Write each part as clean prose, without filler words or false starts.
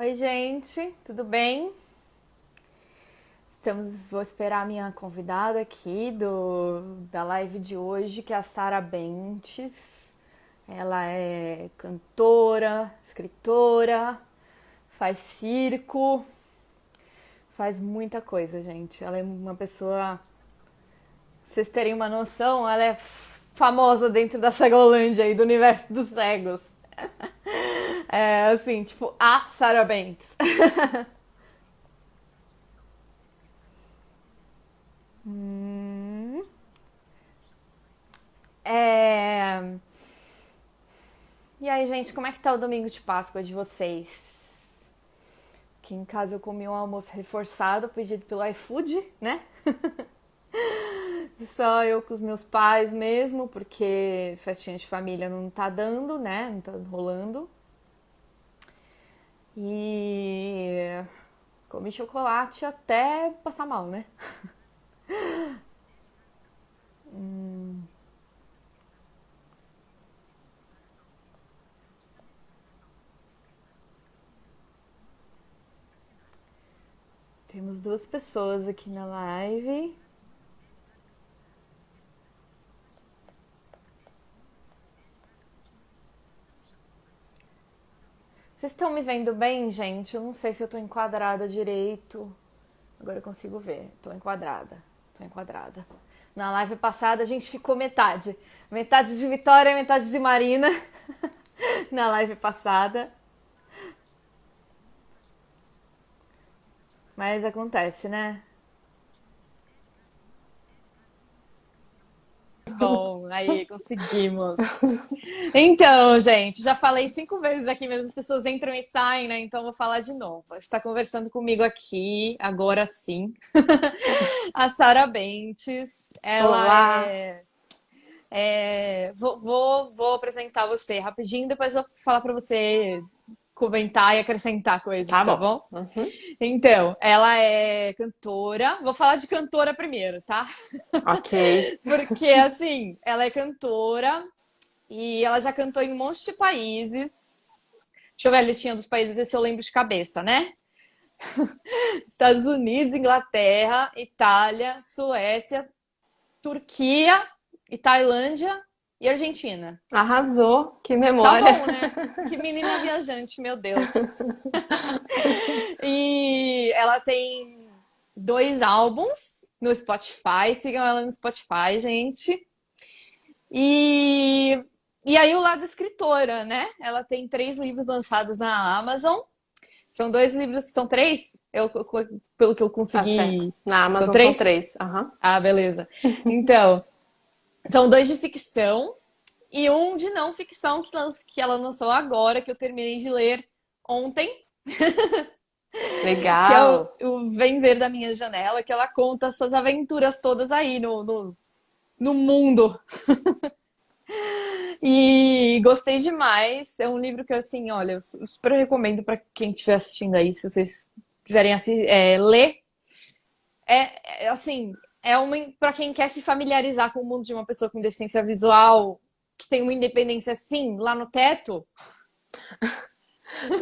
Oi, gente, tudo bem? Vou esperar a minha convidada aqui da live de hoje, que é a Sara Bentes. Ela é cantora, escritora, faz circo, faz muita coisa, gente. Ela é uma pessoa, pra vocês terem uma noção, ela é famosa dentro da Cegolândia e do universo dos cegos. É assim, tipo, a Sara Bentes. É... E aí, gente, como é que tá o domingo de Páscoa de vocês? Aqui em casa eu comi um almoço reforçado, pedido pelo iFood, né? Só eu com os meus pais mesmo, porque festinha de família não tá dando, né? Não tá rolando. E comi chocolate até passar mal, né? Temos duas pessoas aqui na live. Vocês estão me vendo bem, gente? Eu não sei se eu tô enquadrada direito. Agora eu consigo ver. Tô enquadrada. Tô enquadrada. Na live passada a gente ficou metade. Metade de Vitória e metade de Marina. Na live passada. Mas acontece, né? Bom, aí conseguimos. Então, gente, já falei 5 vezes aqui, mas as pessoas entram e saem, né? Então vou falar de novo. Está conversando comigo aqui, agora sim, a Sara Bentes. Ela Olá, vou apresentar você rapidinho, depois eu vou falar para você comentar e acrescentar coisas, tá tá bom. bom? Uhum. Então, ela é cantora. Vou falar de cantora primeiro, tá? Ok. Porque, assim, ela é cantora e ela já cantou em um monte de países. Deixa eu ver a listinha dos países, ver se eu lembro de cabeça, né? Estados Unidos, Inglaterra, Itália, Suécia, Turquia e Tailândia e Argentina. Arrasou, que Tá memória. bom, né? Que menina viajante, meu Deus. E ela tem 2 álbuns no Spotify. Sigam ela no Spotify, gente. E, e aí o lado escritora, né? Ela tem 3 livros lançados na Amazon. São 2 livros, são 3? Pelo que eu Tá certo. consegui. Na São Amazon são 3? 3. Aham. Ah, beleza. Então, são 2 de ficção e um de não ficção que ela lançou agora, que eu terminei de ler ontem, que é o, Legal. o Vem Ver da Minha Janela, que ela conta essas aventuras todas aí no mundo. E gostei demais. É um livro que, assim, olha, eu super recomendo para quem estiver assistindo aí, se vocês quiserem ler. Assim, é uma para quem quer se familiarizar com o mundo de uma pessoa com deficiência visual, que tem uma independência assim, lá no teto.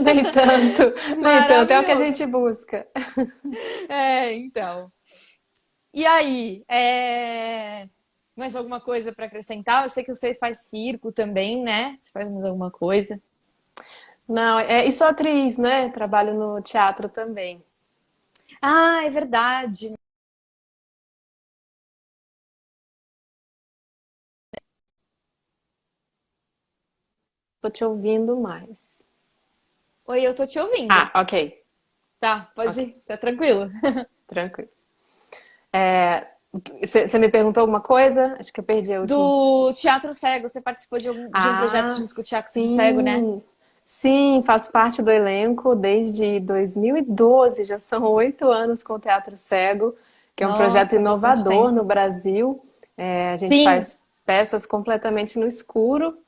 Nem tanto, nem tanto. É o que a Maravilhoso. gente busca. Então. E aí, mais alguma coisa para acrescentar? Eu sei que você faz circo também, né? Você faz mais alguma coisa? Não, e sou atriz, né? Trabalho no teatro também. Ah, é verdade. Tô te ouvindo mais. Oi, eu tô te ouvindo. Ah, ok. Tá, pode Ok, ir, tá tranquilo. tranquilo. Você me perguntou alguma coisa? Acho que eu perdi a última. Do Teatro Cego, você participou de um projeto Ah, junto com o Teatro Cego, né? sim. Sim, faço parte do elenco desde 2012, já são 8 anos com o Teatro Cego, que é um projeto Nossa, bastante inovador tempo. no Brasil. A gente Sim. faz peças completamente no escuro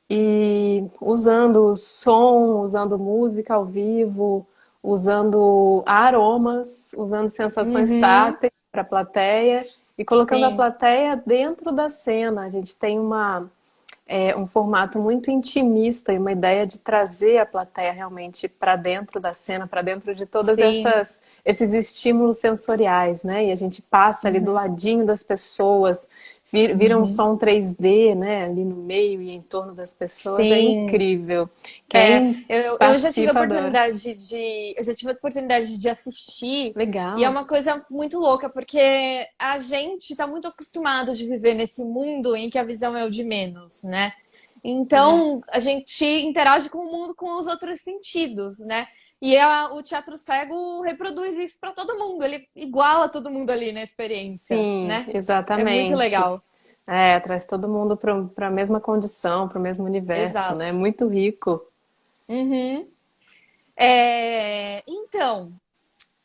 e usando som, usando música ao vivo, usando aromas, usando sensações Uhum. táteis para a plateia e colocando a Sim. plateia dentro da cena. A gente tem uma um formato muito intimista e uma ideia de trazer a plateia realmente para dentro da cena, para dentro de todas Sim. esses estímulos sensoriais, né? E a gente passa ali do Uhum. ladinho das pessoas, vira um Uhum. som 3D, né? Ali no meio e em torno das pessoas, é Sim. incrível. É, Quem eu já tive a participa adora. oportunidade eu já tive a oportunidade de assistir e é Legal. uma coisa muito louca porque a gente está muito acostumado de viver nesse mundo em que a visão é o de menos, né? É. Então a gente interage com o mundo com os outros sentidos, né? O teatro cego reproduz isso para todo mundo, ele iguala todo mundo ali na experiência, Sim, né? É muito exatamente. legal. É, traz todo mundo para a mesma condição, para o mesmo universo, né? Exato. Muito rico. Uhum. Então,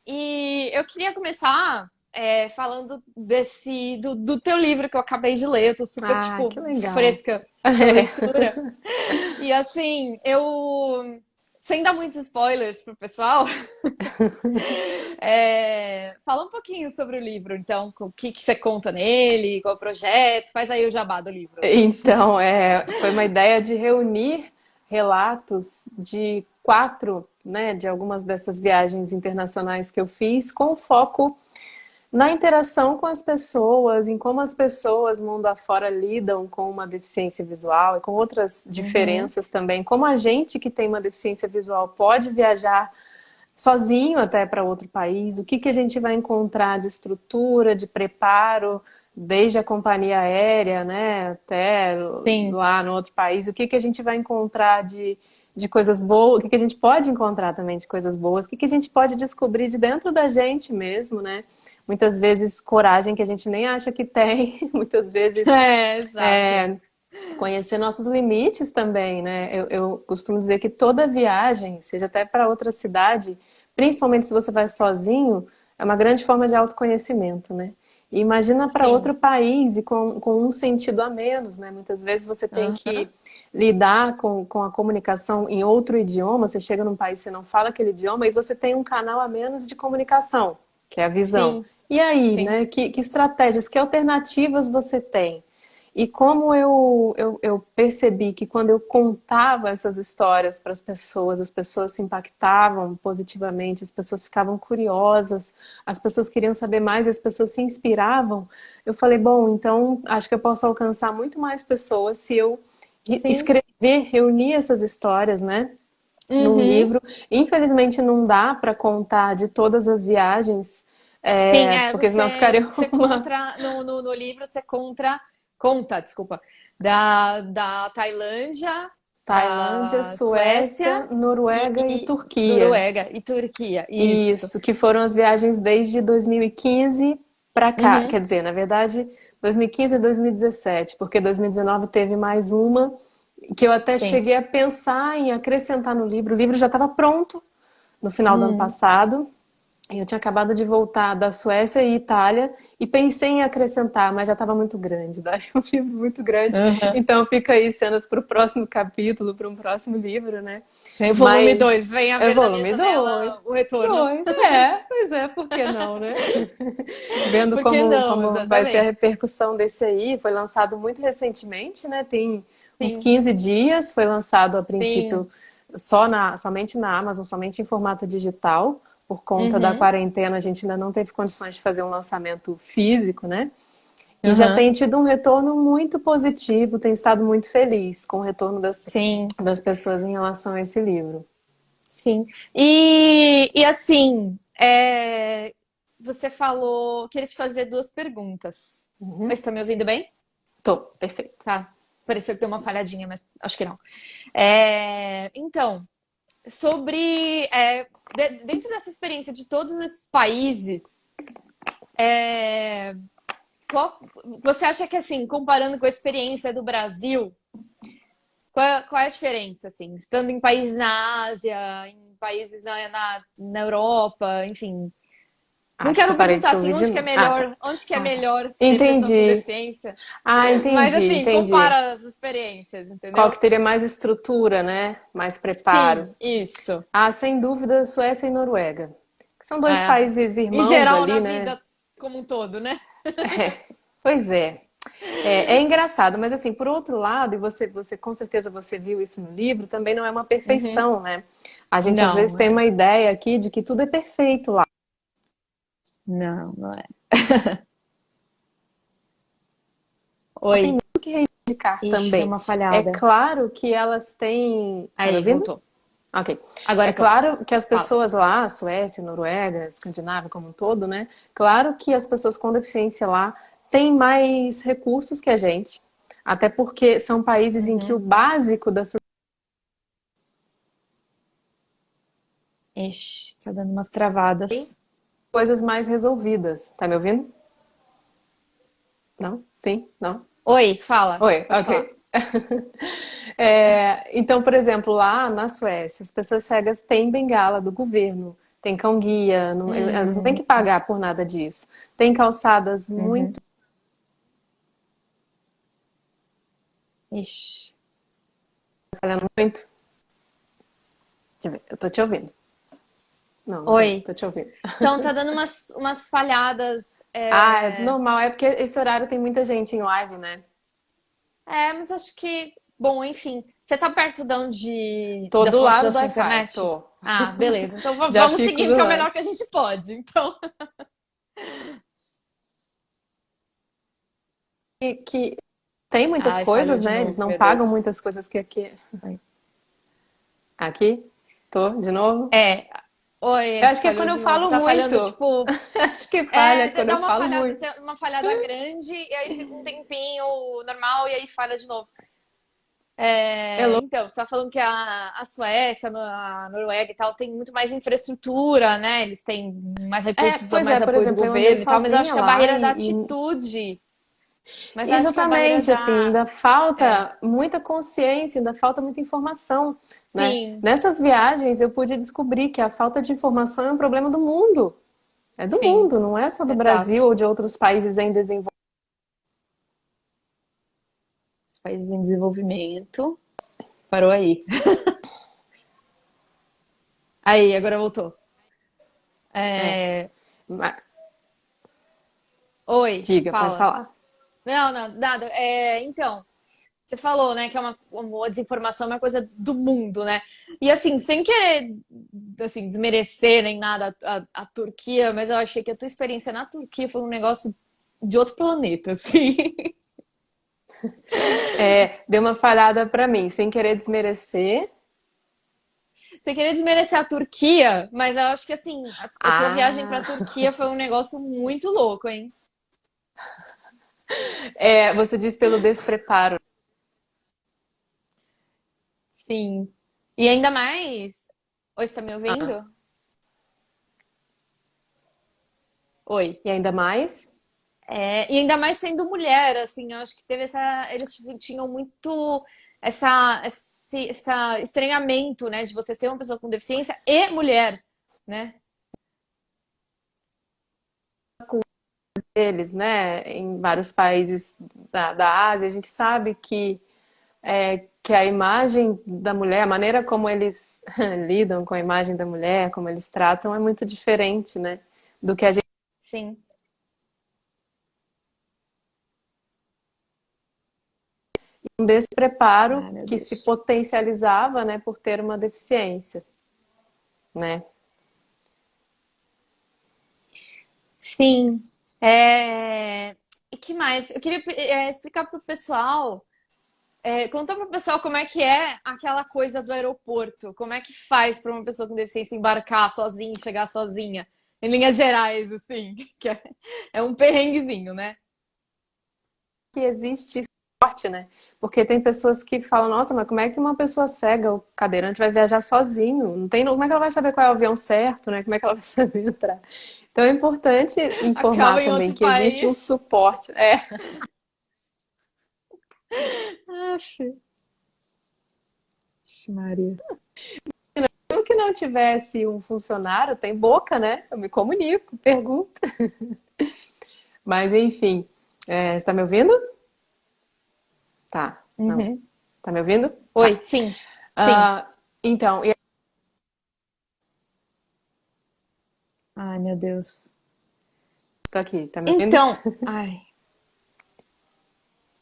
e eu queria começar falando do teu livro que eu acabei de ler. Eu tô super, Ah, tipo, que legal. fresca da É. leitura. E assim, sem dar muitos spoilers pro pessoal, fala um pouquinho sobre o livro, então, o que que você conta nele, qual é o projeto, faz aí o jabá do livro. Então, foi uma ideia de reunir relatos de quatro, né, de algumas dessas viagens internacionais que eu fiz, com foco na interação com as pessoas, em como as pessoas mundo afora lidam com uma deficiência visual e com outras Uhum, diferenças também, como a gente que tem uma deficiência visual pode viajar sozinho até para outro país, o que que a gente vai encontrar de estrutura, de preparo, desde a companhia aérea, né, até sim, lá no outro país, o que que a gente vai encontrar de coisas boas, o que que a gente pode encontrar também de coisas boas, o que que a gente pode descobrir de dentro da gente mesmo, né? Muitas vezes coragem que a gente nem acha que tem, muitas vezes exato. conhecer nossos limites também, né? Eu costumo dizer que toda viagem, seja até para outra cidade, principalmente se você vai sozinho, é uma grande forma de autoconhecimento, né? E imagina para Sim. outro país e com um sentido a menos, né? Muitas vezes você tem Aham, que lidar com a comunicação em outro idioma, você chega num país que você não fala aquele idioma e você tem um canal a menos de comunicação, que é a visão. sim, E aí, sim. né? Que estratégias, que alternativas você tem? E como eu percebi que quando eu contava essas histórias para as pessoas se impactavam positivamente, as pessoas ficavam curiosas, as pessoas queriam saber mais, as pessoas se inspiravam, eu falei, bom, então acho que eu posso alcançar muito mais pessoas se eu Sim. escrever, reunir essas histórias, né, num Uhum. livro. Infelizmente não dá para contar de todas as viagens, Sim, porque senão ficaria você uma contra no livro você conta, desculpa, da Tailândia, Tailândia, a Suécia, Suécia Noruega e e Turquia. Noruega e Turquia. Isso. Isso, que foram as viagens desde 2015 para cá. Uhum. Quer dizer, na verdade, 2015 e 2017, porque 2019 teve mais uma que eu até Sim. cheguei a pensar em acrescentar no livro. O livro já estava pronto no final do ano Hum. passado. Eu tinha acabado de voltar da Suécia e Itália e pensei em acrescentar, mas já estava muito grande, daria um livro muito grande. Uhum. Então fica aí cenas para o próximo capítulo, para um próximo livro, né? Tem o volume Mas 2 venha é ver na minha volume janela 2. o retorno. Dois, pois é, por que não, né? Vendo Por que não? como vai ser a Exatamente. repercussão desse aí, foi lançado muito recentemente, né? Tem uns Sim, 15 dias, foi lançado a sim. princípio somente na Amazon, somente em formato digital. Por conta da Uhum. quarentena, a gente ainda não teve condições de fazer um lançamento físico, né? E já Uhum. tem tido um retorno muito positivo, tem estado muito feliz com o retorno Sim. das pessoas em relação a esse livro. Sim. E assim, você falou. Queria te fazer duas perguntas. Mas Uhum. você tá me ouvindo bem? Tô, perfeito. Tá. Pareceu que deu uma falhadinha, mas acho que não. Então, sobre. Dentro dessa experiência de todos esses países, é, você acha que, assim, comparando com a experiência do Brasil, qual é a diferença, assim? Estando em países na Ásia, em países na Europa, enfim. Não Acho que eu quero parei de perguntar te assim ouvir de novo. Ah, tá. onde que é Ah, tá. melhor ser pessoa com Entendi. deficiência, Ah, mas entendi, assim, entendi. compara as experiências, Qual entendeu? que teria mais estrutura, né? Mais preparo? Sim, isso. Ah, sem dúvida, Suécia e Noruega. Que são dois É. países Em irmãos geral, ali, na né? vida como um todo, né? Pois é. É engraçado, mas assim, por outro lado, e você com certeza você viu isso no livro, também não é uma Uhum. perfeição, né? A gente às vezes Não, tem é. uma ideia aqui de que tudo é perfeito lá. Não, não é. Tem Oi. muito que reivindicar Ixi, deu também. uma É falhada. claro que elas têm. Tá me Aí, ouvindo? voltou. Ok. Agora É tô. claro que as Fala. pessoas lá, Suécia, Noruega, Escandinávia como um todo, né? Claro que as pessoas com deficiência lá têm mais recursos que a gente. Até porque são países em que o Uhum. básico da Ixi, tá dando umas tem travadas. coisas mais resolvidas. Tá me ouvindo? Não? Sim? Não? Oi, fala. Oi, Pode falar. ok. Então, por exemplo, lá na Suécia, as pessoas cegas têm bengala do governo, tem cão-guia, elas não têm Hum, que pagar por nada disso. Tem calçadas uhum. muito Ixi. falhando muito. Deixa eu ver, eu tô te ouvindo. Não, não tô, Oi. tô te ouvindo. Então tá dando umas falhadas. Ah, é normal, é porque esse horário tem muita gente em live, né? Mas acho que, bom, enfim. Você tá perto de onde, Tô da do fonte lado da do sua Wi-Fi, internet? tô. Ah, beleza. Então Já vamos fico seguindo, que do é o lado. melhor que a gente pode. Então, Que tem muitas ai, falhou coisas, de né? Eles novo, não meu pagam Deus. muitas coisas que aqui. Aqui? Tô, de novo. É, Eu oi, acho que é falhou quando eu de novo. falo Tá muito. falhando, tipo, Acho que falha quando dá eu falo muito. uma falhada grande e aí fica um tempinho normal e aí falha de novo. É louco. Então, você tá falando que a Suécia, a Noruega e tal, tem muito mais infraestrutura, né? Eles têm mais recursos, Pois é, mais por apoio do exemplo, eu andei governo e tal, mas eu acho sozinha que a lá barreira da e atitude, mas eu acho que a barreira exatamente, assim, da. ainda É, falta muita consciência, ainda falta muita informação, né? sim, Nessas viagens eu pude descobrir que a falta de informação é um problema do mundo. É do sim, mundo, não é só do exato. Brasil ou de outros países em desenvolvimento. Os países em desenvolvimento. Parou aí. Aí, agora voltou. É, É, ma- oi, diga, pode fala. falar. Não, não, nada. Então, você falou, né, que uma desinformação é uma coisa do mundo, né? E assim, sem querer assim, desmerecer nem nada a Turquia, mas eu achei que a tua experiência na Turquia foi um negócio de outro planeta, assim. Deu uma falhada pra mim, sem querer desmerecer. Sem querer desmerecer a Turquia, mas eu acho que assim, a tua viagem pra Ah, Turquia foi um negócio muito louco, hein? você diz pelo despreparo. Sim. E ainda mais. Oi, você tá me Ah, ouvindo? Oi. e ainda mais? E ainda mais sendo mulher, assim, eu acho que teve essa. Eles tipo, tinham muito essa estranhamento, né, de você ser uma pessoa com deficiência e mulher, né? Deles, né? Em vários países da Ásia, a gente sabe que a imagem da mulher, a maneira como eles lidam com a imagem da mulher, como eles tratam, é muito diferente, né? Do que a gente Sim. um despreparo Ai, meu que se Deus. potencializava, né, por ter uma deficiência, né? Sim. E que mais? Eu queria explicar pro pessoal, contar pro pessoal como é que é aquela coisa do aeroporto. Como é que faz para uma pessoa com deficiência embarcar sozinha, chegar sozinha? Em linhas gerais, assim, que é um perrenguezinho, né? Que existe sorte, né? Porque tem pessoas que falam, nossa, mas como é que uma pessoa cega ou cadeirante vai viajar sozinho? Não tem, como é que ela vai saber qual é o avião certo, né? Como é que ela vai saber entrar? Então é importante informar Acaba em também outro que existe um país. suporte. Aff, Maria. Mesmo que não tivesse um funcionário, tem boca, né? Eu me comunico, pergunto. Mas enfim, você tá me ouvindo? Tá, não. Uhum. Tá me ouvindo? Oi, Tá. sim, sim. Ah, então, Ai, meu Deus. tô aqui, tá me ouvindo? Então, ai.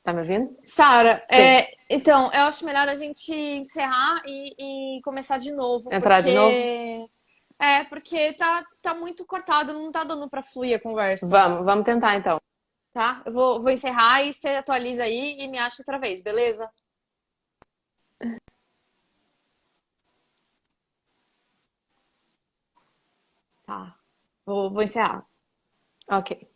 Tá me ouvindo? Sara, Sim. então, eu acho melhor a gente encerrar e começar de novo, Entrar de novo? porque tá muito cortado, não tá dando pra fluir a conversa, Vamos tentar então. tá? Eu vou encerrar e você atualiza aí e me acha outra vez, beleza? Tá. Vou encerrar. Ok.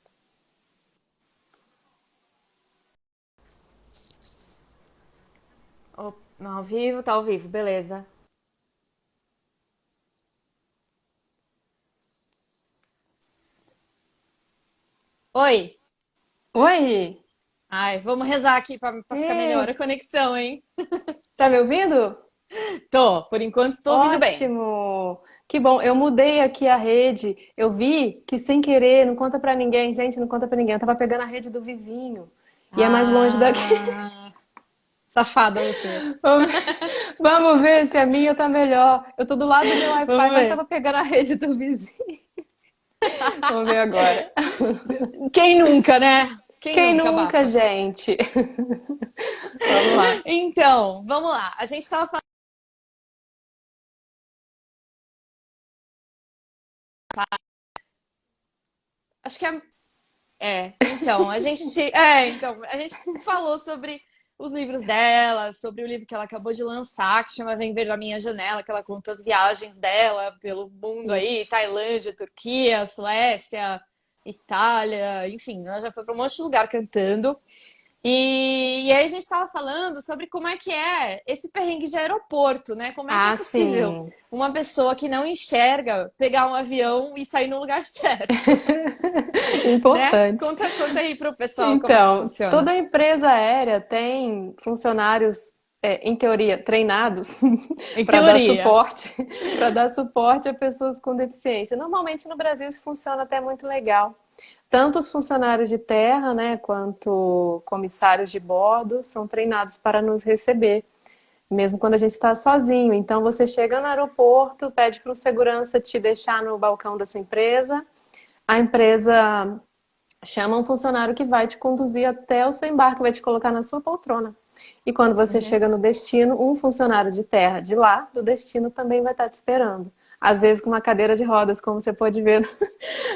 Ao vivo, tá ao vivo, beleza. Oi! Oi! Ai, vamos rezar aqui pra ficar melhor a Ei, conexão, hein? tá me ouvindo? Tô, por enquanto estou ouvindo bem. Ótimo! Que bom, eu mudei aqui a rede. Eu vi que sem querer, não conta pra ninguém, gente, não conta pra ninguém. Eu tava pegando a rede do vizinho e é mais longe daqui. Ah, safada você. Vamos vamos ver se a minha tá melhor. Eu tô do lado do meu Wi-Fi, Vamos mas ver. tava pegando a rede do vizinho. Vamos ver agora. Quem nunca, né? Quem Quem nunca, nunca, Bafa? gente? Vamos lá. Então, vamos lá. A gente tava falando. Acho que então, a gente falou sobre os livros dela, sobre o livro que ela acabou de lançar, que chama Vem Ver da Minha Janela, que ela conta as viagens dela pelo mundo aí, Isso. Tailândia, Turquia, Suécia, Itália, enfim, ela já foi para um monte de lugar cantando. E aí a gente estava falando sobre como é que é esse perrengue de aeroporto, né? Como é que é Ah, possível sim. uma pessoa que não enxerga pegar um avião e sair no lugar certo, né? Importante. Conta aí pro pessoal como é que Então, funciona. toda empresa aérea tem funcionários, em teoria, treinados Em para dar teoria. suporte, para dar suporte a pessoas com deficiência. Normalmente no Brasil isso funciona até muito legal. Tanto os funcionários de terra, né, quanto comissários de bordo são treinados para nos receber, mesmo quando a gente está sozinho. Então você chega no aeroporto, pede para um segurança te deixar no balcão da sua empresa, a empresa chama um funcionário que vai te conduzir até o seu embarque, vai te colocar na sua poltrona. E quando você Uhum. chega no destino, um funcionário de terra de lá, do destino, também vai estar te esperando. Às vezes com uma cadeira de rodas, como você pode ver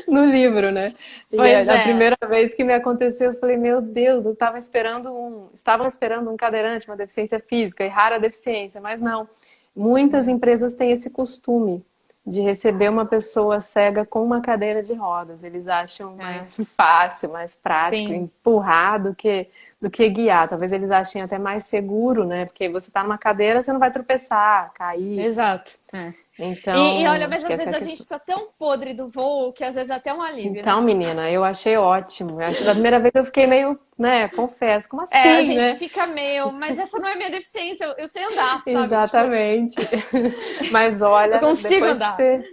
no livro, né? E Pois a é. primeira vez que me aconteceu, eu falei, meu Deus, eu estavam esperando um cadeirante, uma deficiência física e rara deficiência, mas não. Muitas Hum, empresas têm esse costume de receber uma pessoa cega com uma cadeira de rodas. Eles acham é. mais fácil, mais prático, Sim, empurrar do que guiar. Talvez eles achem até mais seguro, né? Porque você está numa cadeira, você não vai tropeçar, cair. exato. É. E olha, Então, mas acho que às essa é vezes a a gente questão. tá tão podre do voo que às vezes é até um alívio, Então, né? menina, eu achei ótimo. Da primeira vez eu fiquei meio, né, confesso, como A assim, gente né? fica meio, mas essa não é minha deficiência, eu sei andar, sabe? Tipo, Exatamente. Mas eu olha, consigo depois que andar. você.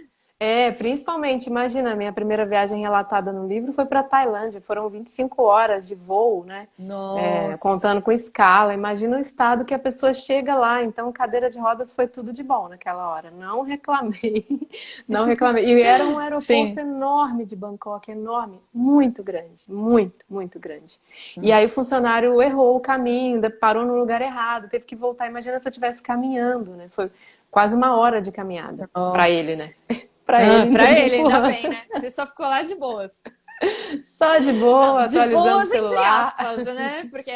Principalmente, imagina, a minha primeira viagem relatada no livro foi para Tailândia, foram 25 horas de voo, né? Contando Nossa. com escala. Imagina o estado que a pessoa chega lá. Então, cadeira de rodas foi tudo de bom naquela hora. Não reclamei, não reclamei. E era um aeroporto Sim. enorme de Bangkok, enorme, muito grande, muito, muito grande. E aí o Nossa. funcionário errou o caminho, parou no lugar errado, teve que voltar. Imagina se eu estivesse caminhando, né? Foi quase uma hora de caminhada para ele, Nossa. né? Para ele ainda Pra me ele, ainda empurrando. bem, né? Você só ficou lá de boas. Só de Não, boa, de atualizando o boas entre celular. aspas, né? Porque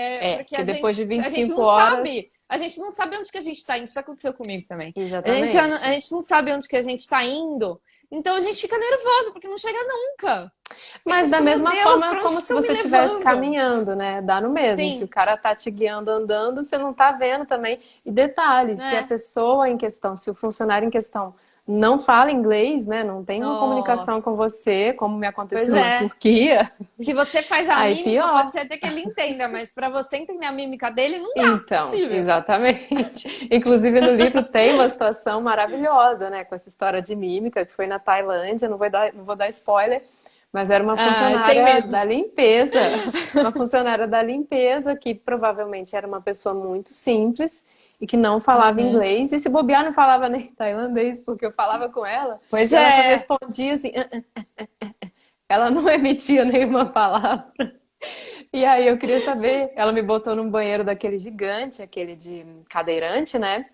Que depois de a gente 25 não horas, sabe. A gente não sabe onde que a gente tá indo. Isso aconteceu comigo também. A exatamente. gente não sabe onde que a gente tá indo. Então a gente fica nervosa, porque não chega nunca. A gente Mas só da fica, meu mesma Deus, forma pra onde como que se estão me você estivesse levando? caminhando, né? Dá no mesmo. Se o Sim, cara tá te guiando andando, você não tá vendo também. E detalhe, se a né? pessoa em questão, se o funcionário em questão não fala inglês, né? Não tem uma comunicação com Nossa. você, como me Pois aconteceu na é. Turquia, Que você faz a aí mímica, pode pior. ser até que ele entenda, mas pra você entender a mímica dele, não dá. Então, Impossível. exatamente. Inclusive no livro tem uma situação maravilhosa, né, com essa história de mímica, que foi na Tailândia, não vou dar spoiler, mas era uma Ah, tem funcionária da mesmo. limpeza, uma funcionária da limpeza que provavelmente era uma pessoa muito simples e que não falava Uhum. inglês, e se bobear não falava nem tailandês, porque eu falava com ela, Pois e ela só é. respondia assim, ela não emitia nenhuma palavra. E aí eu queria saber, ela me botou num banheiro daquele gigante, aquele de cadeirante, né?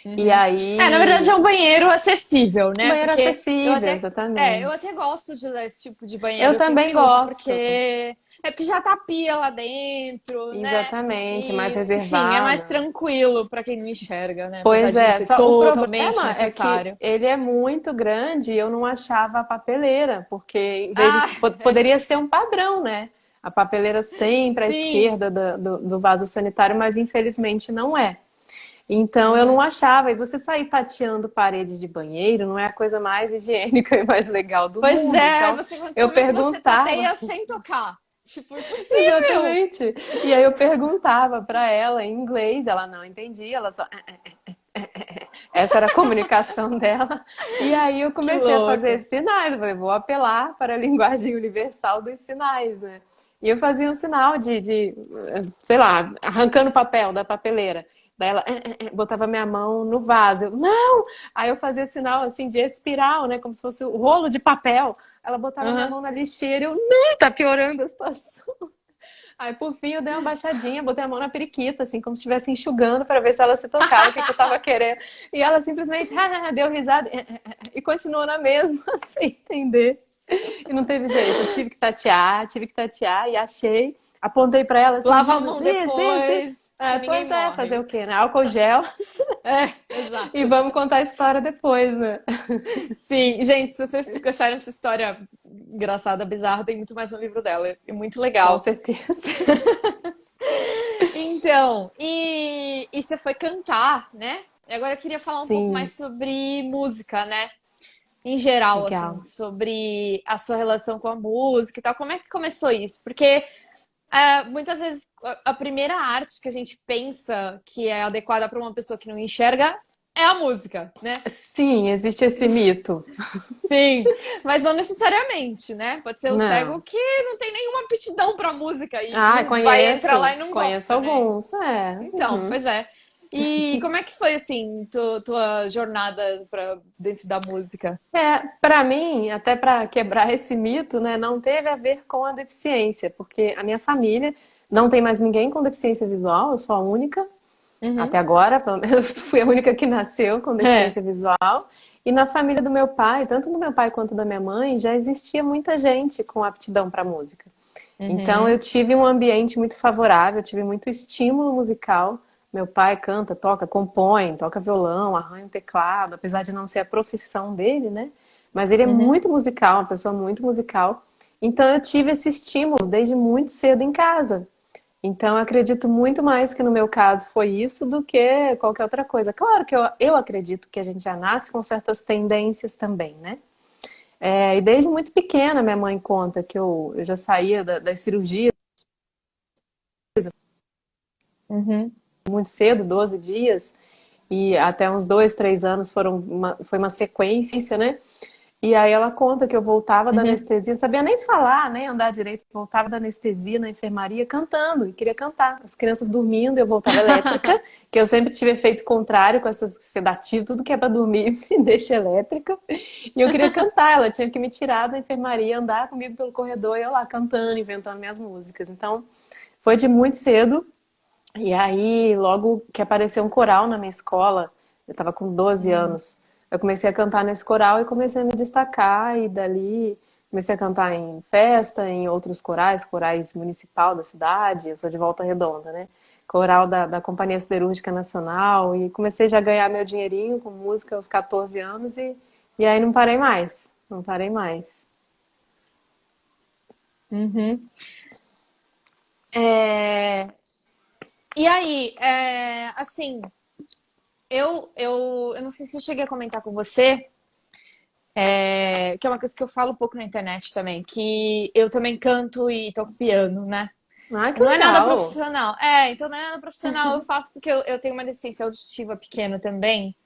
E Uhum. É, na verdade é aí, um banheiro acessível, um né? banheiro Porque acessível, eu exatamente. até gosto de usar esse tipo de banheiro, Eu eu também sempre uso, gosto, porque já tá pia lá dentro, né? exatamente, mais E, enfim, é mais reservada. tranquilo pra quem não enxerga, né? Apesar Pois de não é, ser só o totalmente problema é que necessário. ele é muito grande e eu não achava a papeleira, porque em vez Ah, de poderia ser um padrão, né? A papeleira sempre à sim! esquerda do vaso sanitário, mas infelizmente não é. Então eu não Uhum. achava. E você sair tateando paredes de banheiro não é a coisa mais higiênica e mais legal do Pois mundo. é, Então você, eu como é que você perguntava. tateia sem tocar? Tipo, impossível! Exatamente. E aí eu perguntava para ela em inglês, ela não entendia, ela só essa era a comunicação dela. E aí eu Que comecei a fazer louco! sinais. Eu falei, vou apelar para a linguagem universal dos sinais, né? E eu fazia um sinal sei lá, arrancando papel da papeleira. Daí ela botava minha mão no vaso. Eu, não! Aí eu fazia sinal assim de espiral, né? Como se fosse o rolo de papel. Ela botava minha Aham. mão na lixeira. Eu, não, tá piorando a situação. Aí, por fim, eu dei uma baixadinha, botei a mão na periquita, assim, como se estivesse enxugando para ver se ela se tocava, o que que eu tava querendo. E ela simplesmente deu risada e continuou na mesma, sem entender. E não teve jeito, eu tive que tatear e achei. Apontei para ela assim, Lava a dizendo, mão this. depois, que É, ninguém pois é, fazer morre. o quê, né? Álcool gel É, e exato. vamos contar a história depois, né? Sim, gente, se vocês acharam essa história engraçada, bizarra, tem muito mais no livro dela. É muito Com legal. certeza. Então, e você foi cantar, né? E agora eu queria falar um pouco mais Sim, sobre música, né? Em geral, assim, legal. sobre a sua relação com a música e tal. Como é que começou isso? Porque muitas vezes a primeira arte que a gente pensa que é adequada para uma pessoa que não enxerga é a música, né? Sim, existe esse mito. Sim, mas não necessariamente, né? Pode ser o cego Não. que não tem nenhuma aptidão para música e Ah, não vai entrar lá e não conheço gosta, né? alguns, é. Então, Uhum. pois é. E como é que foi assim tua jornada para dentro da música? É, para mim, até para quebrar esse mito, né, não teve a ver com a deficiência, porque a minha família não tem mais ninguém com deficiência visual, eu sou a única, até Uhum. agora, pelo menos fui a única que nasceu com É. deficiência visual. E na família do meu pai, tanto do meu pai quanto da minha mãe, já existia muita gente com aptidão para música. Então eu Uhum. tive um ambiente muito favorável, eu tive muito estímulo musical. Meu pai canta, toca, compõe, toca violão, arranha um teclado, apesar de não ser a profissão dele, né? Mas ele é Uhum. muito musical, uma pessoa muito musical. Então eu tive esse estímulo desde muito cedo em casa. Então eu acredito muito mais que no meu caso foi isso do que qualquer outra coisa. Claro que eu acredito que a gente já nasce com certas tendências também, né? É, e desde muito pequena, minha mãe conta que eu já saía das cirurgias Uhum. muito cedo, 12 dias, e até uns 2, 3 anos foi uma sequência, né? E aí ela conta que eu voltava da Uhum. anestesia, não sabia nem falar, nem andar direito, voltava da anestesia na enfermaria cantando, e queria cantar. As crianças dormindo, eu voltava elétrica, que eu sempre tive efeito contrário com essas sedativas, tudo que é pra dormir me deixa elétrica. E eu queria cantar, ela tinha que me tirar da enfermaria, andar comigo pelo corredor, e eu lá cantando, inventando minhas músicas. Então, foi de muito cedo. E aí, logo que apareceu um coral na minha escola, eu estava com 12 Uhum. anos, eu comecei a cantar nesse coral e comecei a me destacar, e dali comecei a cantar em festa, em outros corais, corais municipal da cidade, eu sou de Volta Redonda, né? Coral da Companhia Siderúrgica Nacional, e comecei já a ganhar meu dinheirinho com música aos 14 anos, e aí não parei mais, não parei mais. Uhum. É, E aí, assim, eu não sei se eu cheguei a comentar com você, que é uma coisa que eu falo um pouco na internet também, que eu também canto e toco piano, né? Ai, que Não é nada legal! profissional. Então não é nada profissional. Eu faço porque eu tenho uma deficiência auditiva pequena também.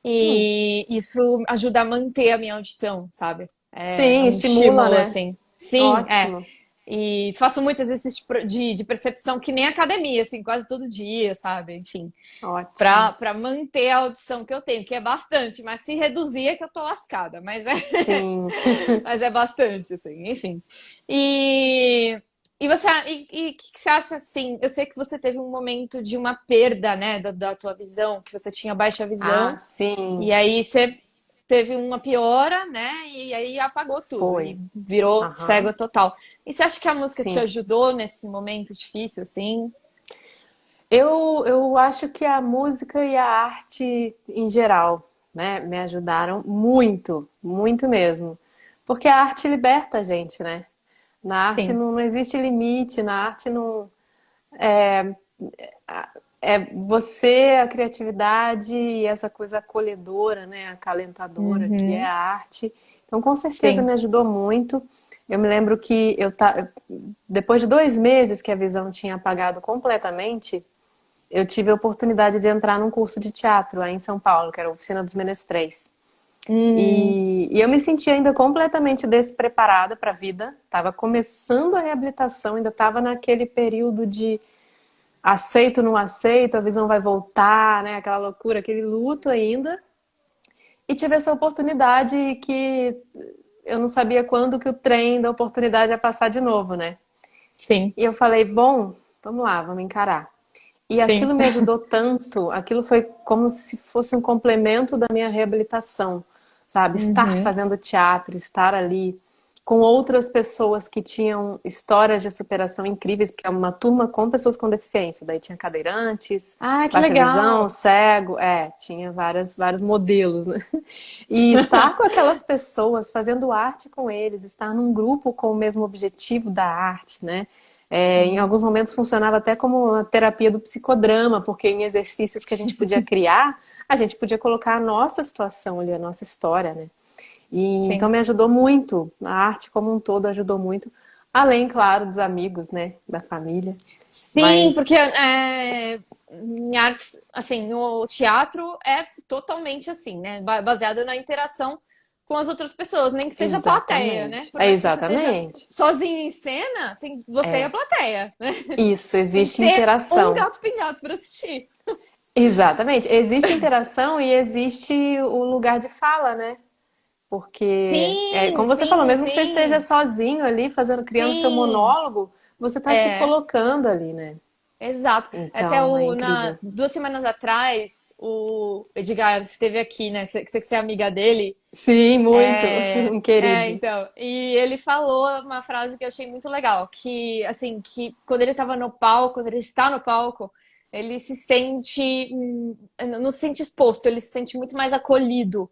Hum, E isso ajuda a manter a minha audição, sabe? É sim, um estimula, estímulo, né? assim. Sim, é. Ótimo, E faço muito exercício de percepção, que nem academia, assim, quase todo dia, sabe? Enfim, ótimo. pra manter a audição que eu tenho, que é bastante, mas se reduzir é que eu tô lascada, mas é, Sim. mas é bastante, assim, enfim. E E o que que você acha assim? Eu sei que você teve um momento de uma perda, né, da tua visão, que você tinha baixa Ah, visão, e sim, aí você teve uma piora, né? E aí apagou tudo e foi. virou Aham, cego total. E você acha que a música te sim. ajudou nesse momento difícil, assim? Eu acho que a música e a arte em geral, né, me ajudaram muito, muito mesmo. Porque a arte liberta a gente, né? Na arte Sim. não existe limite, na arte não. É você, a criatividade e essa coisa acolhedora, né, acalentadora que é Uhum. a arte. Então, com certeza Sim. me ajudou muito. Eu me lembro que depois de 2 meses que a visão tinha apagado completamente, eu tive a oportunidade de entrar num curso de teatro lá em São Paulo, que era a Oficina dos Menestréis. Hum, E eu me sentia ainda completamente despreparada para a vida. Estava começando a reabilitação, ainda estava naquele período de aceito, não aceito, a visão vai voltar, né? Aquela loucura, aquele luto ainda. E tive essa oportunidade que eu não sabia quando que o trem da oportunidade ia passar de novo, né? sim, E eu falei, bom, vamos lá, vamos encarar. E sim. aquilo me ajudou tanto, aquilo foi como se fosse um complemento da minha reabilitação, sabe? Estar Uhum. fazendo teatro, estar ali com outras pessoas que tinham histórias de superação incríveis, porque é uma turma com pessoas com deficiência. Daí tinha cadeirantes, Ah, que baixa visão, legal. cego, tinha vários modelos, né? E estar com aquelas pessoas, fazendo arte com eles, estar num grupo com o mesmo objetivo da arte, né? Em Sim. alguns momentos funcionava até como uma terapia do psicodrama, porque em exercícios que a gente podia criar, a gente podia colocar a nossa situação ali, a nossa história, né? E então Sim. me ajudou muito, a arte como um todo ajudou muito, além, claro, dos amigos, né, da família. Sim, Mas porque em artes, assim, o teatro é totalmente assim, né? Baseado na interação com as outras pessoas, nem que seja plateia, né? exatamente, Por mais que você esteja exatamente. sozinho em cena, tem você e a É plateia, né? isso, Tem que existe ter um interação. gato pingado para assistir. Exatamente, existe interação e existe o lugar de fala, né? Porque, Sim, como você falou, sim, mesmo que você esteja sim, sozinho ali, criando seu sim. monólogo, você está se É. colocando ali, né? Exato. Até Então, é incrível. 2 semanas atrás, o Edgar esteve aqui, né? Você é amiga dele. Sim, muito. Um querido. Então. E ele falou uma frase que eu achei muito legal, que assim, que quando ele tava no palco, quando ele está no palco, ele se sente, não se sente exposto, ele se sente muito mais acolhido.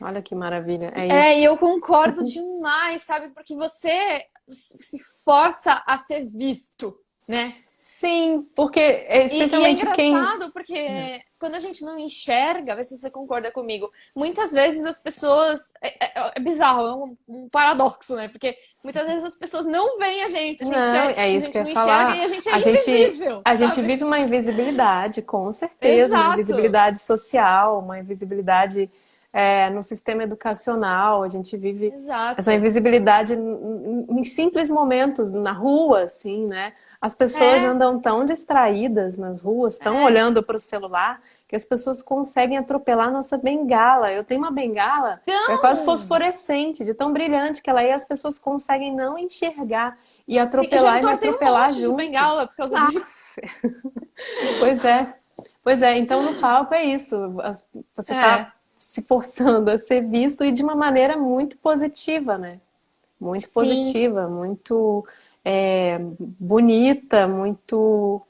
Olha que maravilha. É E isso. eu concordo demais, sabe? Porque você se força a ser visto, né? Sim, porque E é especialmente quem. engraçado porque quando a gente não enxerga, vê se você concorda comigo, muitas vezes as pessoas. É bizarro, é um paradoxo, né? Porque muitas vezes as pessoas não veem Não, é a isso que gente eu ia não enxerga e falar. a gente é A gente, invisível, a gente sabe? vive uma invisibilidade, com certeza, uma Exato, invisibilidade social, uma invisibilidade no sistema educacional. A gente vive essa exato. invisibilidade em simples momentos, na rua, assim, né? As pessoas É, andam tão distraídas nas ruas, tão é. olhando para o celular, que as pessoas conseguem atropelar nossa bengala. Eu tenho uma bengala que é quase Então, fosforescente, de tão brilhante que ela é, e as pessoas conseguem não enxergar e sim, eu já atropelar e me entortei um atropelar monte de junto. bengala por causa Ah, disso. pois é. Pois é, então no palco é isso. Você É, está se forçando a ser visto e de uma maneira muito positiva, né? Muito sim. positiva, muito bonita, muito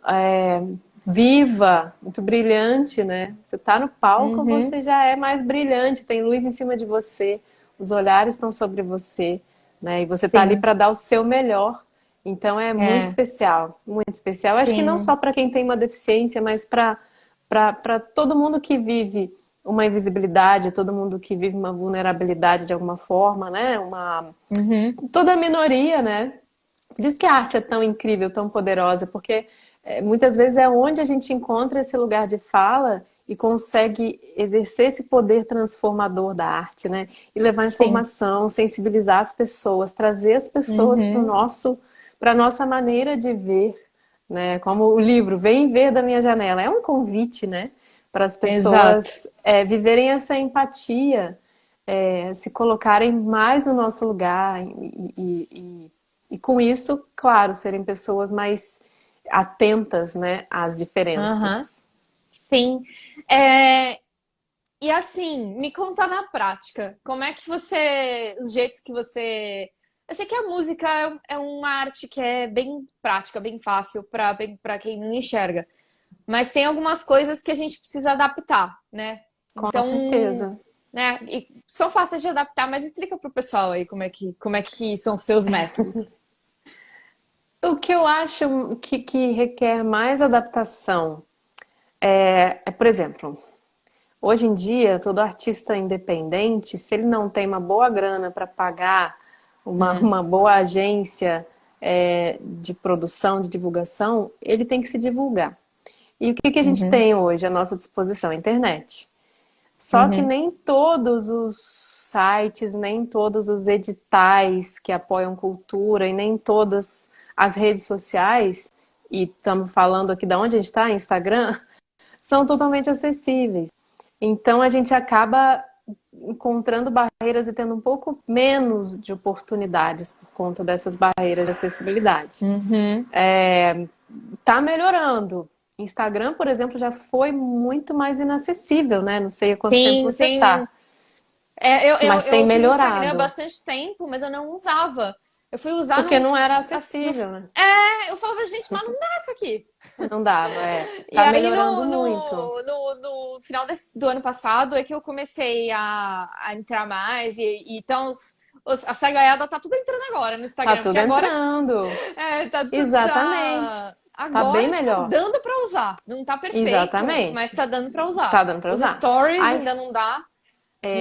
é, viva, muito brilhante, né? Você está no palco, Uhum, você já é mais brilhante, tem luz em cima de você, os olhares estão sobre você, né? E você está ali sim. para dar o seu melhor. Então é muito É, especial, muito especial. Acho que não sim. só para quem tem uma deficiência, mas para todo mundo que vive uma invisibilidade, todo mundo que vive uma vulnerabilidade de alguma forma, né? Uhum. Toda a minoria, né? Por isso que a arte é tão incrível, tão poderosa, porque muitas vezes é onde a gente encontra esse lugar de fala e consegue exercer esse poder transformador da arte, né? E levar Sim. informação, sensibilizar as pessoas, trazer as pessoas Uhum. para a nossa maneira de ver, né? Como o livro Vem Ver da Minha Janela, é um convite, né? Para as Exato. pessoas viverem essa empatia, se colocarem mais no nosso lugar E com isso, claro, serem pessoas mais atentas, né, às Aham. diferenças. Sim. É, e assim, me conta na prática, como é que você, os jeitos que você. Eu sei que a música é uma arte que é bem prática, bem fácil para quem não enxerga, mas tem algumas coisas que a gente precisa adaptar, né? Com Então, certeza. né, e são fáceis de adaptar, mas explica pro pessoal aí como é que são os seus métodos. O que eu acho que requer mais adaptação por exemplo, hoje em dia, todo artista independente, se ele não tem uma boa grana para pagar Hum, uma boa agência de produção, de divulgação, ele tem que se divulgar. E o que a gente uhum, tem hoje à nossa disposição? A internet. Só que uhum, nem todos os sites, nem todos os editais que apoiam cultura e nem todas as redes sociais, e estamos falando aqui da onde a gente está, Instagram, são totalmente acessíveis. Então a gente acaba encontrando barreiras e tendo um pouco menos de oportunidades por conta dessas barreiras de acessibilidade. uhum. Tá melhorando. Instagram, por exemplo, já foi muito mais inacessível, né? Não sei há quanto tempo Sim, você sim. tá, É, mas tem eu tive Instagram há melhorado. bastante tempo, mas eu não usava. Eu fui usar Porque no, não era no. acessível, né? Eu falava, gente, mas não dá isso aqui. Não dava, E Tá aí melhorando muito. no final do ano passado é que eu comecei a entrar mais. E então a sagaiada tá tudo entrando agora no Tá Instagram, porque tudo agora que entrando. Exatamente. tá Tá bem agora que tá melhor. dando pra usar. Não tá perfeito, mas Exatamente. tá dando pra usar. Tá dando pra Os usar. stories Ai, ainda não dá,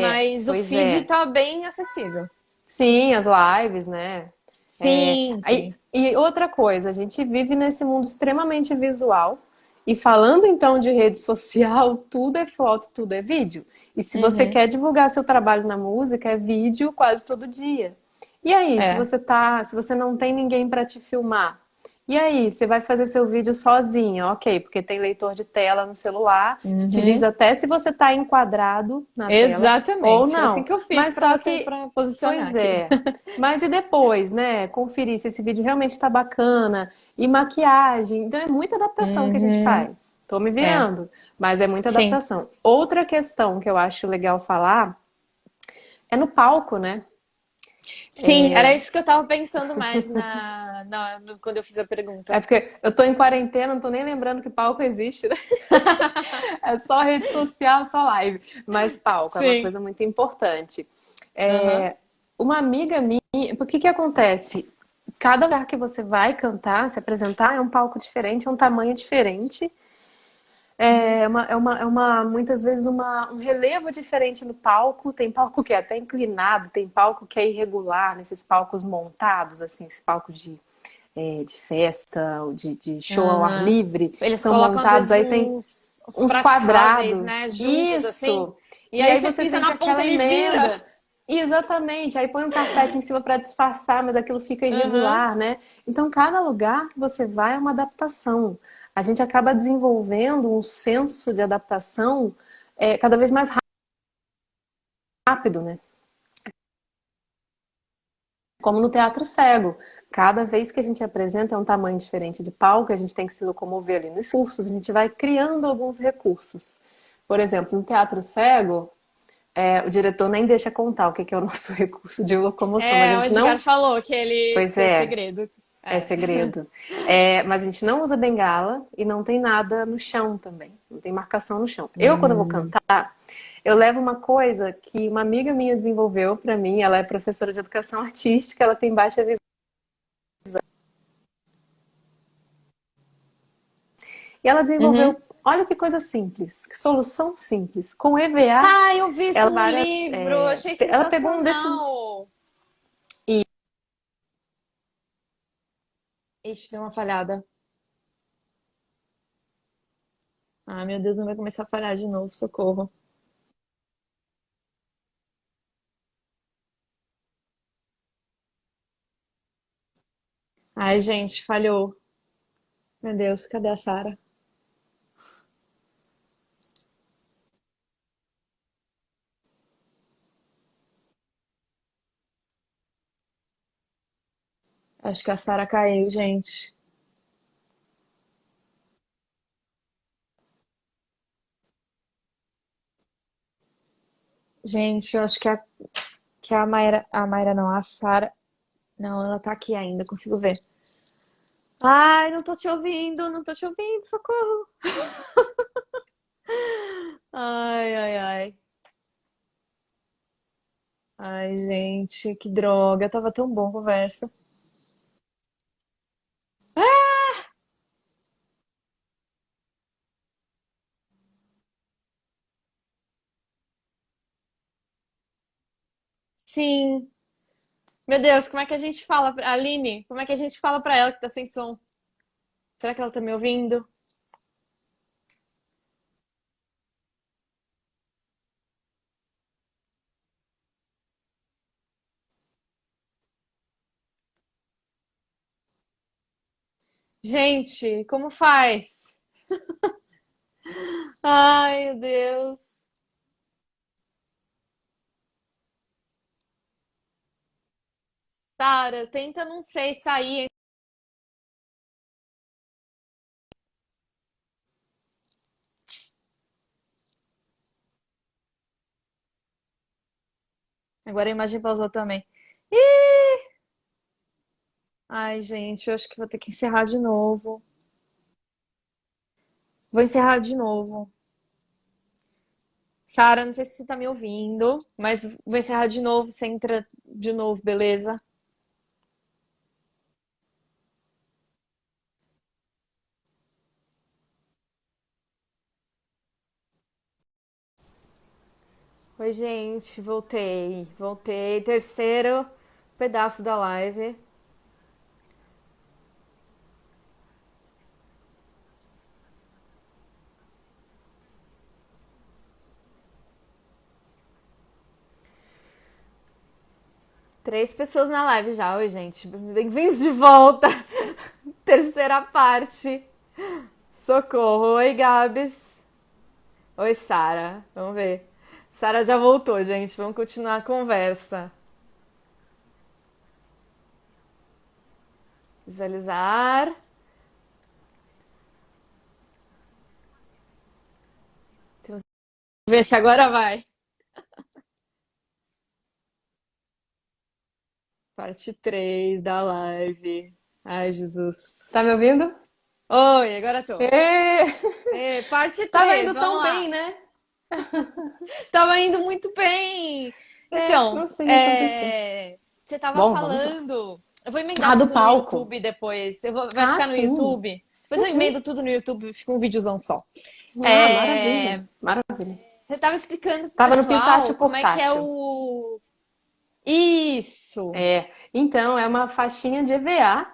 mas o pois feed é. tá bem acessível. Sim, as lives, né? Sim, sim. E outra coisa, a gente vive nesse mundo extremamente visual. E falando então de rede social, tudo é foto, tudo é vídeo. E se você Uhum. quer divulgar seu trabalho na música, é vídeo quase todo dia. E aí, É. se você não tem ninguém para te filmar, e aí, você vai fazer seu vídeo sozinho, ok, porque tem leitor de tela no celular, te diz Uhum. até se você está enquadrado na tela ou Exatamente. Foi assim não. que eu fiz Mas só que, para posicionar pois aqui. é. Mas e depois, né? Conferir se esse vídeo realmente está bacana. E maquiagem. Então é muita adaptação que a gente Uhum. faz. Tô me É. virando, mas é muita Sim. adaptação. Outra questão que eu acho legal falar é no palco, né? Sim, era isso que eu tava pensando mais quando eu fiz a É pergunta. porque eu tô em quarentena, não tô nem lembrando que palco existe, né? É só rede social, só live. Mas palco é uma Sim. coisa muito importante. Aham. É, uma amiga minha, porque que acontece? Cada lugar que você vai cantar, se apresentar, é um palco diferente, é um tamanho diferente. Uhum. Muitas vezes um relevo diferente no palco. Tem palco que é até inclinado, tem palco que é irregular, nesses palcos montados, assim, esses palcos de festa, ou de show ao ar Aham. livre, Eles são colocam às montados, vezes aí tem uns uns praticáveis, né, quadrados, juntos assim. isso. E E aí aí você você pisa sente na ponta, aquela ele vira. emenda. Exatamente, aí põe um carpete em cima para disfarçar, mas aquilo fica Aham. irregular, né? Então, cada lugar que você vai é uma adaptação. A gente acaba desenvolvendo um senso de adaptação cada vez mais rápido, né? Como no teatro cego. Cada vez que a gente apresenta é um tamanho diferente de palco, a gente tem que se locomover ali nos cursos, a gente vai criando alguns recursos. Por exemplo, no teatro cego, o diretor nem deixa contar o que é o nosso recurso de locomoção, mas a É, o gente Edgar não. falou Pois que é é, segredo. é É. segredo. Mas a gente não usa bengala e não tem nada no chão também. Não tem marcação no chão. Eu, quando vou Hum. cantar, eu levo uma coisa que uma amiga minha desenvolveu para mim. Ela é professora de educação artística, ela tem baixa visão. E ela Uhum. desenvolveu, olha que coisa simples, que solução simples. Com EVA, Ah, eu vi isso ela no várias, livro, achei ela pegou um desse sensacional. e Ixi, deu uma falhada. Ah, meu Deus, não vai começar a falhar de novo, socorro. Ai, gente, falhou. Meu Deus, cadê a Sara? Acho que a Sara caiu, gente. Gente, eu acho que a Mayra não, a Sara. Não, ela tá aqui ainda, consigo ver. Ai, não tô te ouvindo, não tô te ouvindo, socorro. Ai, ai, ai. Ai, gente, que droga. Tava tão bom a conversa. Sim. Meu Deus, como é que a gente fala pra Aline? Como é que a gente fala pra ela que tá sem som? Será que ela tá me ouvindo? Gente, como faz? Ai, meu Deus. Sara, tenta, não sei, sair. Agora a imagem pausou também. Ih! Ai, gente, eu acho que vou ter que encerrar de novo. Vou encerrar de novo. Sara, não sei se você tá me ouvindo, mas vou encerrar de novo. Você entra de novo, beleza? Oi, gente, voltei. Voltei. Terceiro pedaço da live. Três pessoas na live já. Oi, gente. Bem-vindos de volta. Terceira parte. Socorro. Oi, Gabs. Oi, Sara. Vamos ver. Sara já voltou, gente. Vamos continuar a conversa. Visualizar. Vamos ver se agora vai. Parte 3 da live. Ai, Jesus. Tá me ouvindo? Oi, agora tô. Ê! Parte Tava 3, indo vamos tão bem, lá. né? Tava indo muito bem. É, Então, não sei o que aconteceu. você tava Bom, vamos lá. falando. Eu vou emendar Ah, do tudo no palco. YouTube depois. Vai Ah, ficar no sim. YouTube. Depois eu Uhum. emendo tudo no YouTube, fica um videozão só. Ah, maravilha. É, Maravilha. você tava explicando pro Tava no Pistache pessoal como é que é portátil. o. Isso! É, então é uma faixinha de EVA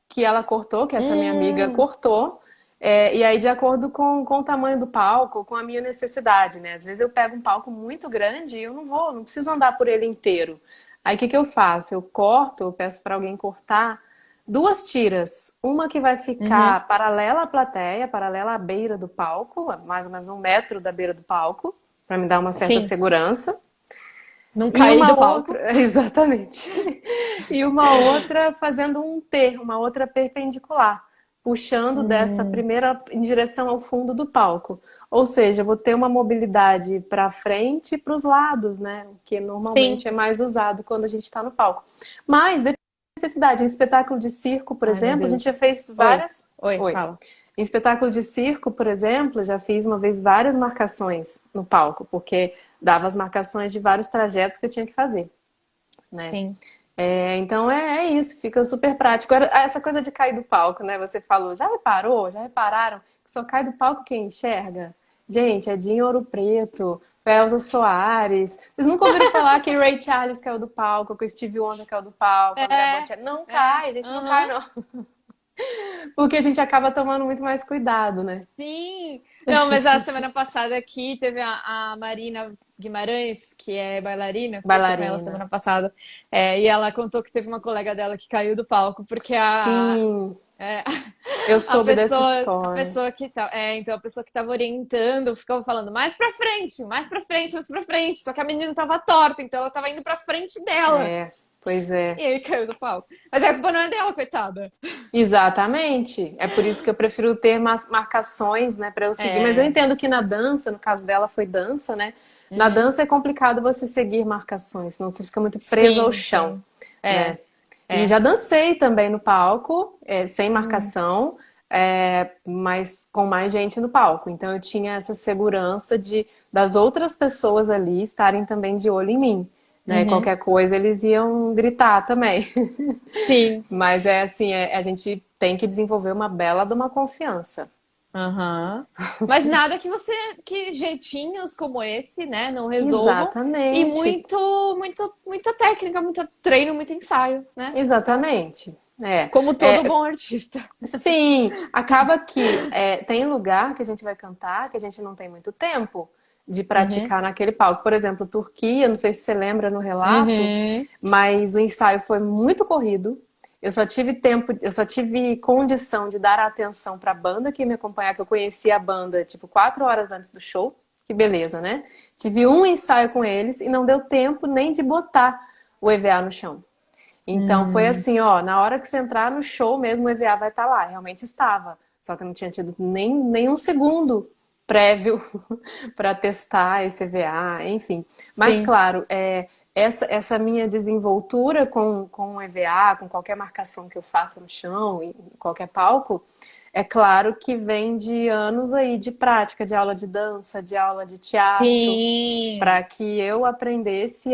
que ela cortou, que essa minha amiga Hum, cortou, e aí de acordo com o tamanho do palco, com a minha necessidade, né? Às vezes eu pego um palco muito grande e eu não preciso andar por ele inteiro. Aí o que que eu faço? Eu corto, eu peço para alguém cortar duas tiras, uma que vai uhum, ficar paralela à plateia, paralela à beira do palco, mais ou menos 1 metro da beira do palco, para me dar uma certa sim. segurança. Não E caí uma do palco. outra, exatamente. E uma outra fazendo um T, uma outra perpendicular, puxando dessa Hum, primeira em direção ao fundo do palco. Ou seja, eu vou ter uma mobilidade para frente e para os lados, né? O que sim. normalmente é mais usado quando a gente está no palco. Mas depende da necessidade. Em espetáculo de circo, por Ai, meu exemplo, a gente já Deus. fez Oi. várias. Oi, Oi. fala. Em espetáculo de circo, por exemplo, já fiz uma vez várias marcações no palco, porque dava as marcações de vários trajetos que eu tinha que fazer, né? Sim. Então é isso, fica super prático. Essa coisa de cair do palco, né? Você falou, já reparou? Já repararam que só cai do palco quem enxerga? Gente, é Dinho Ouro Preto, Elza Soares. Vocês nunca ouviram falar que Ray Charles caiu do palco, que o Stevie Wonder caiu do palco, André É, Bocelli? Não é, cai, a gente não cai, aham. não. Porque a gente acaba tomando muito mais cuidado, né? Sim! Não, mas a semana passada aqui teve a Marina Guimarães, que é bailarina, conversei com ela Bailarina. semana passada, e ela contou que teve uma colega dela que caiu do palco, porque Sim, é, eu a soube dessa pessoa, história. então a pessoa que tava orientando ficava falando mais pra frente, mais pra frente, mais pra frente, só que a menina tava torta, então ela tava indo pra frente dela. É. Pois é. E ele caiu do palco. Mas a culpa não é dela, coitada. Exatamente. É por isso que eu prefiro ter marcações, né, para eu seguir. Mas eu É. entendo que na dança, no caso dela foi dança, né? Na Uhum. dança é complicado você seguir marcações, senão você fica muito preso ao Sim, chão, sim. É, né? E é. já dancei também no palco, sem Hum. marcação, mas com mais gente no palco. Então eu tinha essa segurança de das outras pessoas ali estarem também de olho em mim, né? Uhum. Qualquer coisa eles iam gritar também. Sim. Mas é assim, a gente tem que desenvolver uma bela de uma confiança. Aham. Mas nada que você, que jeitinhos como esse, né, não resolvam. E Exatamente, muita técnica, muito treino, muito ensaio, né? Então, exatamente. como todo bom artista. Sim, acaba que tem lugar que a gente vai cantar que a gente não tem muito tempo de Uhum. praticar naquele palco. Por exemplo, Turquia, não sei se você lembra no relato, Uhum. mas o ensaio foi muito corrido. Eu só tive tempo, eu só tive condição de dar atenção para a banda que ia me acompanhar, que eu conhecia a banda tipo 4 horas antes do show. Que beleza, né? Tive um ensaio com eles e não deu tempo nem de botar o EVA no chão. Então foi Hum. assim, ó, na hora que você entrar no show mesmo, o EVA vai estar lá. Realmente estava. Só que eu não tinha tido nem um segundo prévio para testar esse EVA, enfim. Mas Sim. claro, essa minha desenvoltura com o EVA, com qualquer marcação que eu faça no chão, em qualquer palco, é claro que vem de anos aí de prática, de aula de dança, de aula de teatro, Sim. para que eu aprendesse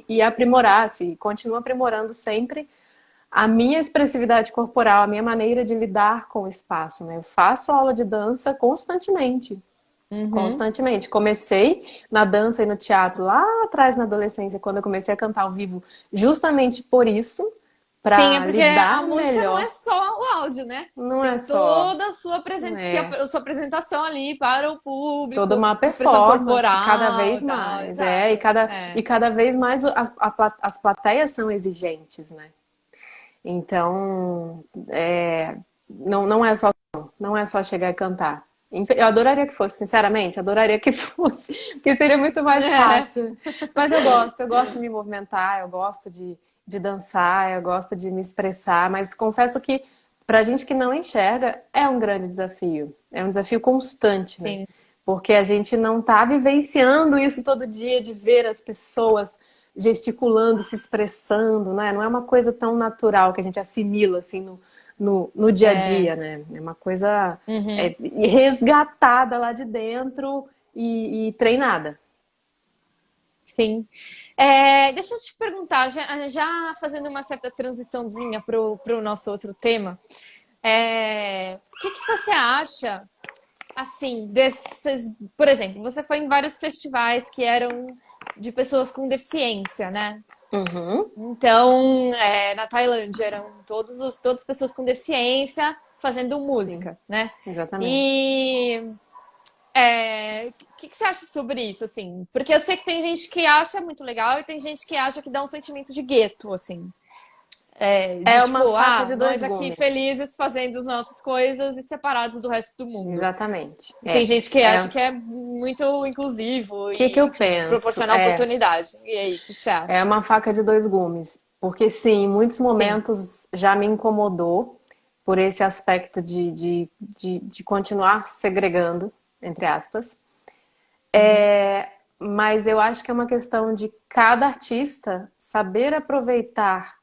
e aprimorasse, e continuo aprimorando sempre a minha expressividade corporal, a minha maneira de lidar com o espaço, né? Eu faço aula de dança constantemente. Uhum. Constantemente. Comecei na dança e no teatro lá atrás na adolescência, quando eu comecei a cantar ao vivo, justamente por isso, Sim, é para porque a lidar música não é melhor. só o áudio, né? Não é Tem só, toda é, a sua apresentação ali para o toda público, uma expressão performance, cada corporal vez e tal, mais, exato. e É. cada vez mais as plateias são exigentes, né? Então, não é só não é só chegar e cantar. Eu adoraria que fosse, sinceramente, adoraria que fosse, porque seria muito mais É. fácil. Mas eu gosto de me movimentar, eu gosto de dançar, eu gosto de me expressar, mas confesso que pra gente que não enxerga, é um grande desafio. É um desafio constante, né? Sim. Porque a gente não tá vivenciando isso todo dia, de ver as pessoas gesticulando, se expressando, né? Não é uma coisa tão natural que a gente assimila assim no dia a É. dia, né? É uma coisa Uhum. resgatada lá de dentro e treinada. Sim. É, deixa eu te perguntar, já fazendo uma certa transiçãozinha para o nosso outro tema, o que que você acha, assim, desses... Por exemplo, você foi em vários festivais que eram de pessoas com deficiência, né? Uhum, Então, na Tailândia eram todas pessoas com deficiência fazendo sim, música, né? exatamente. E o que que você acha sobre isso, assim? Porque eu sei que tem gente que acha muito legal e tem gente que acha que dá um sentimento de gueto, assim. De É uma tipo, faca ah, de dois nós aqui gumes. felizes fazendo as nossas coisas e separados do resto do mundo. Exatamente. E tem gente que acha O que é muito inclusivo que que e, eu enfim, penso? proporcionar oportunidade. E aí, o que que você É acha? uma faca de dois gumes. Porque, sim, em muitos Sim. momentos já me incomodou por esse aspecto de continuar segregando, entre aspas. Uhum. Mas eu acho que é uma questão de cada artista saber aproveitar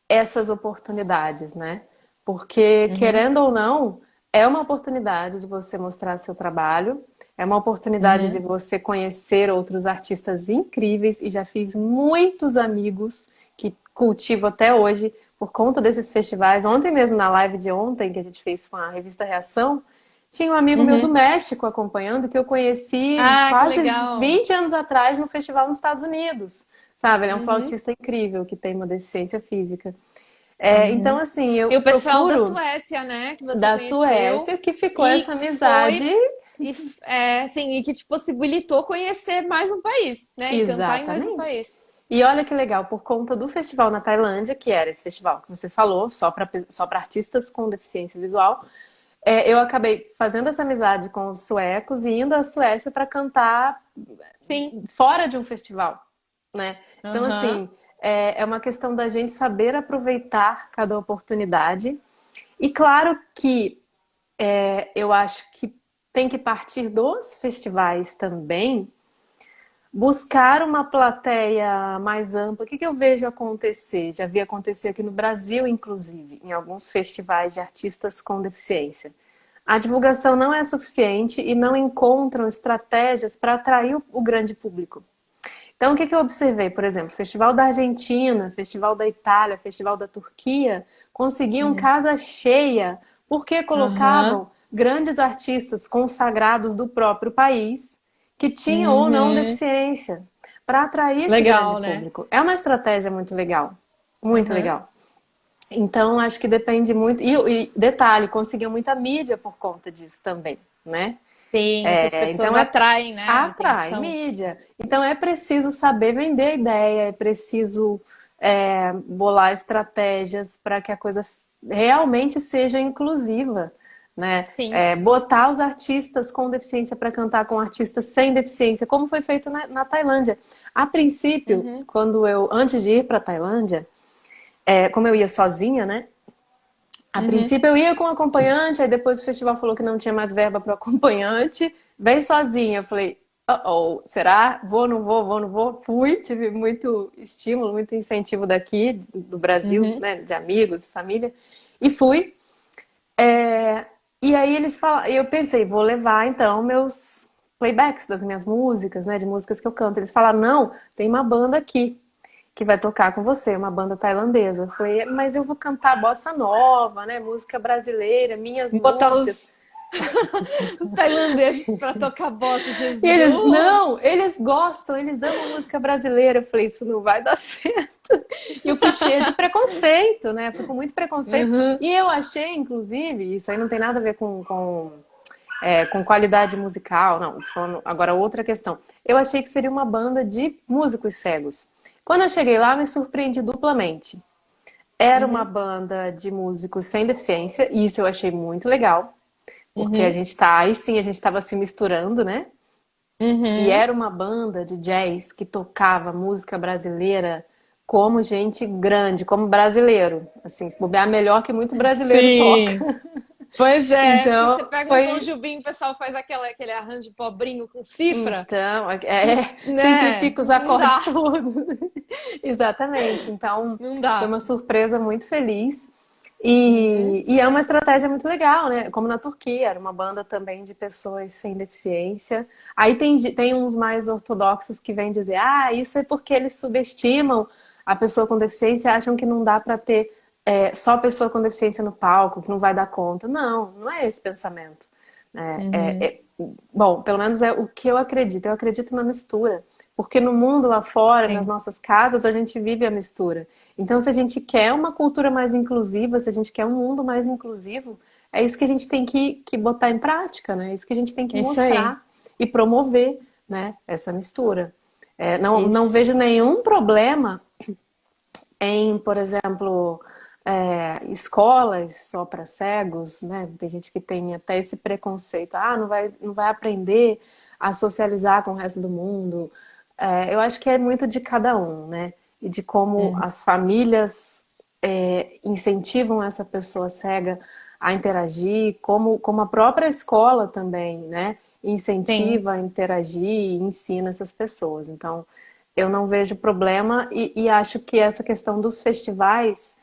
essas oportunidades, né? Porque, Uhum. querendo ou não, é uma oportunidade de você mostrar seu trabalho, é uma oportunidade de Uhum. você conhecer outros artistas incríveis e já fiz muitos amigos que cultivo até hoje por conta desses festivais. Ontem mesmo, na live de ontem que a gente fez com a revista Reação, tinha um amigo meu do Uhum. México acompanhando que eu conheci Ah, que quase legal. 20 anos atrás no festival nos Estados Unidos. Sabe, ele é um Uhum. flautista incrível que tem uma deficiência física. Então, Uhum. assim, eu E o pessoal da procuro Suécia, né, que você da conheceu Suécia que ficou e essa que amizade. foi assim, e que te possibilitou conhecer mais um país, né, e cantar em mais um Exatamente. país. E olha que legal, por conta do festival na Tailândia, que era esse festival que você falou, só para artistas com deficiência visual, eu acabei fazendo essa amizade com os suecos e indo à Suécia para cantar Sim. fora de um festival. né? Então, Aham. assim, é uma questão da gente saber aproveitar cada oportunidade. E claro que eu acho que tem que partir dos festivais também, buscar uma plateia mais ampla. O que que eu vejo acontecer? Já vi acontecer aqui no Brasil, inclusive, em alguns festivais de artistas com deficiência. A divulgação não é suficiente e não encontram estratégias para atrair o grande público. Então, o que que eu observei? Por exemplo, Festival da Argentina, Festival da Itália, Festival da Turquia, conseguiam Hum. casa cheia porque Aham. colocavam grandes artistas consagrados do próprio país que tinham ou não Uhum. deficiência para atrair esse grande Legal, né? público. É uma estratégia muito legal, muito Aham. legal. Então, acho que depende muito. E detalhe, conseguiu muita mídia por conta disso também, né? Sim, essas pessoas Então é atraem, né, a atrai atenção. mídia. Então é preciso saber vender a ideia, é preciso bolar estratégias para que a coisa realmente seja inclusiva, né? Sim. Botar os artistas com deficiência para cantar com artistas sem deficiência, como foi feito na Tailândia. A princípio, Uhum. antes de ir para a Tailândia, como eu ia sozinha, né? A Uhum. princípio eu ia com acompanhante, aí depois o festival falou que não tinha mais verba para o acompanhante, bem sozinha. Eu falei, oh, será? Vou, não vou, vou, não vou? Fui, tive muito estímulo, muito incentivo daqui, do Brasil, Uhum. né, de amigos, família, e fui. É, e aí eles falaram, eu pensei, vou levar então meus playbacks das minhas músicas, né, de músicas que eu canto. Eles falaram, não, tem uma banda aqui que vai tocar com você, uma banda tailandesa. Eu falei, mas eu vou cantar bossa nova, né, música brasileira, minhas Botar músicas. os tailandeses pra tocar bossa, E eles, não, Jesus! eles gostam, eles amam música brasileira. Eu falei, isso não vai dar certo. E eu fui cheia de preconceito, né? Fui com muito preconceito. Uhum. E eu achei, inclusive, isso aí não tem nada a ver com qualidade musical, não. Tô falando agora outra questão. Eu achei que seria uma banda de músicos cegos. Quando eu cheguei lá, me surpreendi duplamente. Era uma Uhum. banda de músicos sem deficiência, e isso eu achei muito legal, porque a Uhum. gente tá, aí sim a gente estava se misturando, né? E Uhum. era uma banda de jazz que tocava música brasileira como gente grande, como brasileiro. Assim, se bobear melhor que muito brasileiro Sim. toca. Pois é, porque você Então, pega um Tom foi. Jobim, o pessoal faz aquele arranjo pobrinho com cifra, Então, que, né, simplifica os não dá, acordes todos. Exatamente. Então, não foi dá. uma surpresa muito feliz. Uhum. E é uma estratégia muito legal, né? Como na Turquia, era uma banda também de pessoas sem deficiência. Aí tem uns mais ortodoxos que vêm dizer: ah, isso é porque eles subestimam a pessoa com deficiência, acham que não dá para ter só pessoa com deficiência no palco, que não vai dar conta. Não, não é esse pensamento. É, é, Uhum. é- Bom, pelo menos é o que eu acredito. Eu acredito na mistura. Porque no mundo lá fora, nas Sim, nossas casas, a gente vive a mistura. Então, se a gente quer uma cultura mais inclusiva, se a gente quer um mundo mais inclusivo, é isso que a gente tem que botar em prática, né? É isso que a gente tem que isso aí. mostrar e promover, né? Essa mistura. Não Isso. vejo nenhum problema em, por exemplo, escolas só para cegos, né? Tem gente que tem até esse preconceito, não vai aprender a socializar com o resto do mundo. Eu acho que é muito de cada um, né? E de como Uhum. as famílias incentivam essa pessoa cega a interagir, como a própria escola também, né? Sim, Incentiva a interagir e ensina essas pessoas. Então, eu não vejo problema e acho que essa questão dos festivais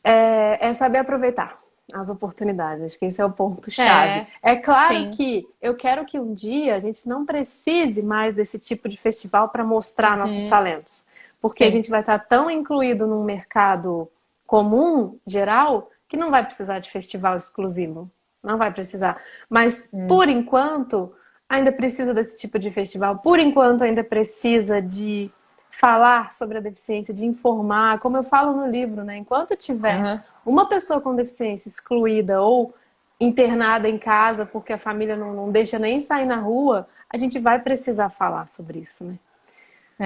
é saber aproveitar as oportunidades. Acho que esse é o ponto-chave. é, É claro sim. que eu quero que um dia a gente não precise mais desse tipo de festival para mostrar nossos Uhum. talentos, porque a Sim, gente vai estar tão incluído num mercado comum, geral, que não vai precisar de festival exclusivo. Não vai precisar. Mas, hum, por enquanto, ainda precisa desse tipo de festival. Por enquanto, ainda precisa de falar sobre a deficiência, de informar, como eu falo no livro, né? Enquanto tiver aham, uma pessoa com deficiência excluída ou internada em casa porque a família não deixa nem sair na rua, a gente vai precisar falar sobre isso, né?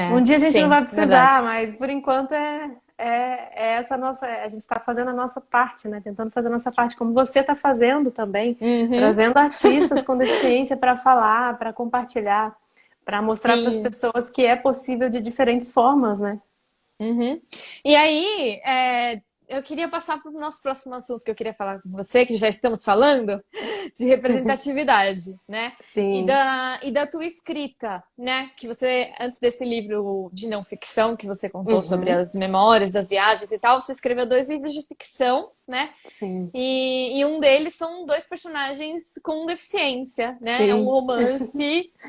Um dia a gente não sim, vai precisar, verdade. mas por enquanto é essa nossa. A gente está fazendo a nossa parte, né? Tentando fazer a nossa parte, como você está fazendo também, Uhum. trazendo artistas com deficiência para falar, para compartilhar. para mostrar para as Sim. pessoas que é possível de diferentes formas, né? Uhum. E aí, eu queria passar para o nosso próximo assunto que eu queria falar com você, que já estamos falando, de representatividade, né? Sim. E da tua escrita, né? Que você, antes desse livro de não ficção, que você contou sobre Uhum. as memórias das viagens e tal, você escreveu dois livros de ficção, né? Sim. E um deles são dois personagens com deficiência, né? É um Sim.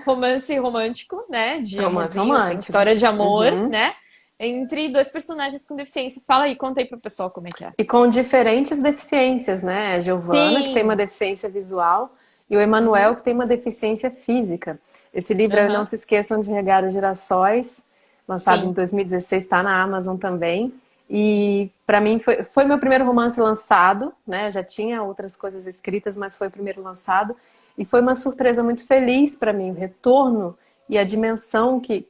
romance romântico, né? De Romance amorzinho, assim, romântico. história de amor, Uhum. né? Entre dois personagens com deficiência. Fala aí, conta aí pro pessoal como é que é. E com diferentes deficiências, né? A Giovana, que tem uma Sim. deficiência visual, e o Emanuel, Uhum. que tem uma deficiência física. Esse livro é Não Aham. Se Esqueçam de Regar os Girassóis, lançado em Sim. 2016, está na Amazon também. E para mim foi meu primeiro romance lançado, né? Eu já tinha outras coisas escritas, mas foi o primeiro lançado. E foi uma surpresa muito feliz para mim, o retorno e a dimensão que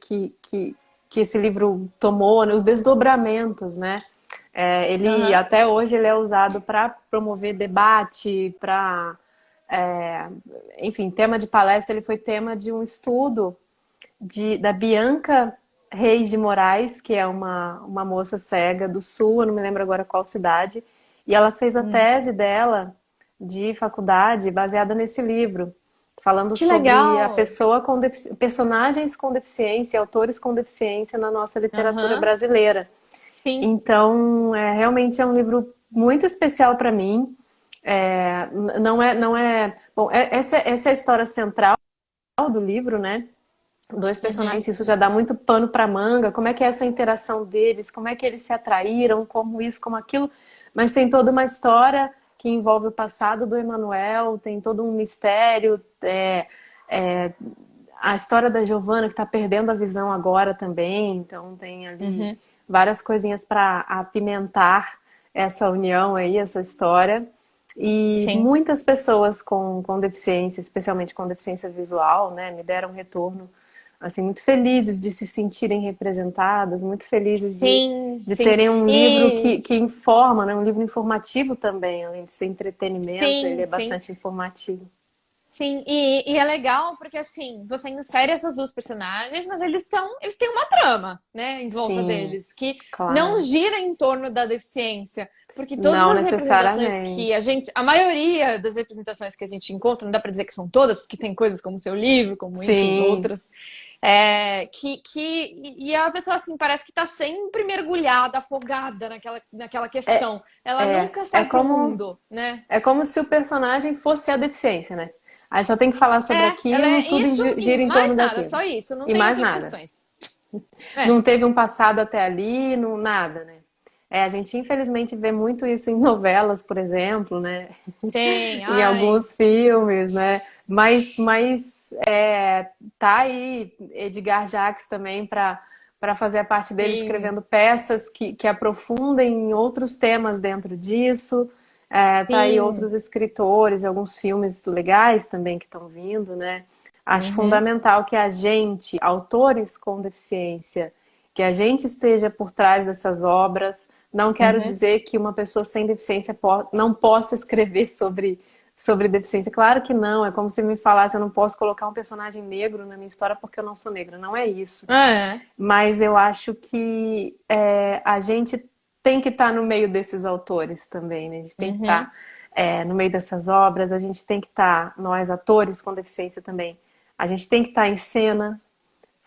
esse livro tomou, né? Os desdobramentos, né? Ele Aham. até hoje ele é usado para promover debate, para, é, enfim, tema de palestra. Ele foi tema de um estudo da Bianca Reis de Moraes, que é uma moça cega do Sul, eu não me lembro agora qual cidade, e ela fez a Hum. tese dela de faculdade baseada nesse livro, falando Que sobre a legal! pessoa com personagens com deficiência, autores com deficiência na nossa literatura Aham. brasileira. Sim. Então, realmente é um livro muito especial para mim. Não é. Bom, essa é a história central do livro, né? Dois Uhum. personagens, isso já dá muito pano para manga. Como é que é essa interação deles? Como é que eles se atraíram? Como isso, como aquilo? Mas tem toda uma história que envolve o passado do Emanuel, tem todo um mistério. É, a história da Giovanna, que está perdendo a visão agora também, então tem ali Uhum. várias coisinhas para apimentar essa união aí, essa história. E Sim. muitas pessoas com deficiência, especialmente com deficiência visual, né, me deram um retorno assim muito felizes de se sentirem representadas, muito felizes Sim, de sim. terem um livro E que informa, né, um livro informativo também, além de ser entretenimento, ele sim, é sim. bastante informativo. Sim, e é legal porque assim, você insere essas duas personagens, mas eles têm uma trama, né, em volta Sim, deles, que não claro. gira em torno da deficiência, porque todas Não as representações que necessariamente. a maioria das representações que a gente encontra, não dá pra dizer que são todas, porque tem coisas como o seu livro, como enfim, Sim, outras, e a pessoa assim parece que tá sempre mergulhada, afogada naquela é, questão. Ela é, nunca é sai pro como mundo, né? é como se o personagem fosse a deficiência, né? Aí só tem que falar sobre Ela aquilo, é tudo isso e gira em mais torno nada, daquilo. só isso, não E tem mais outras nada. questões. É, Não teve um passado até ali, não, nada, né? A gente infelizmente vê muito isso em novelas, por exemplo, né? tem, Em ai, alguns filmes, né? Mas tá aí Edgar Jacques também para fazer a parte dele sim, escrevendo peças que aprofundem em outros temas dentro disso. Tá aí sim, outros escritores, alguns filmes legais também que estão vindo, né? Acho uhum, fundamental que a gente, autores com deficiência, que a gente esteja por trás dessas obras. Não quero uhum, dizer que uma pessoa sem deficiência não possa escrever sobre deficiência. Claro que não. É como se me falasse, eu não posso colocar um personagem negro na minha história porque eu não sou negra. Não é isso. é, Mas eu acho que a gente tem que estar no meio desses autores também, né? A gente tem que uhum, estar no meio dessas obras, a gente tem que estar, nós atores com deficiência também, a gente tem que estar em cena,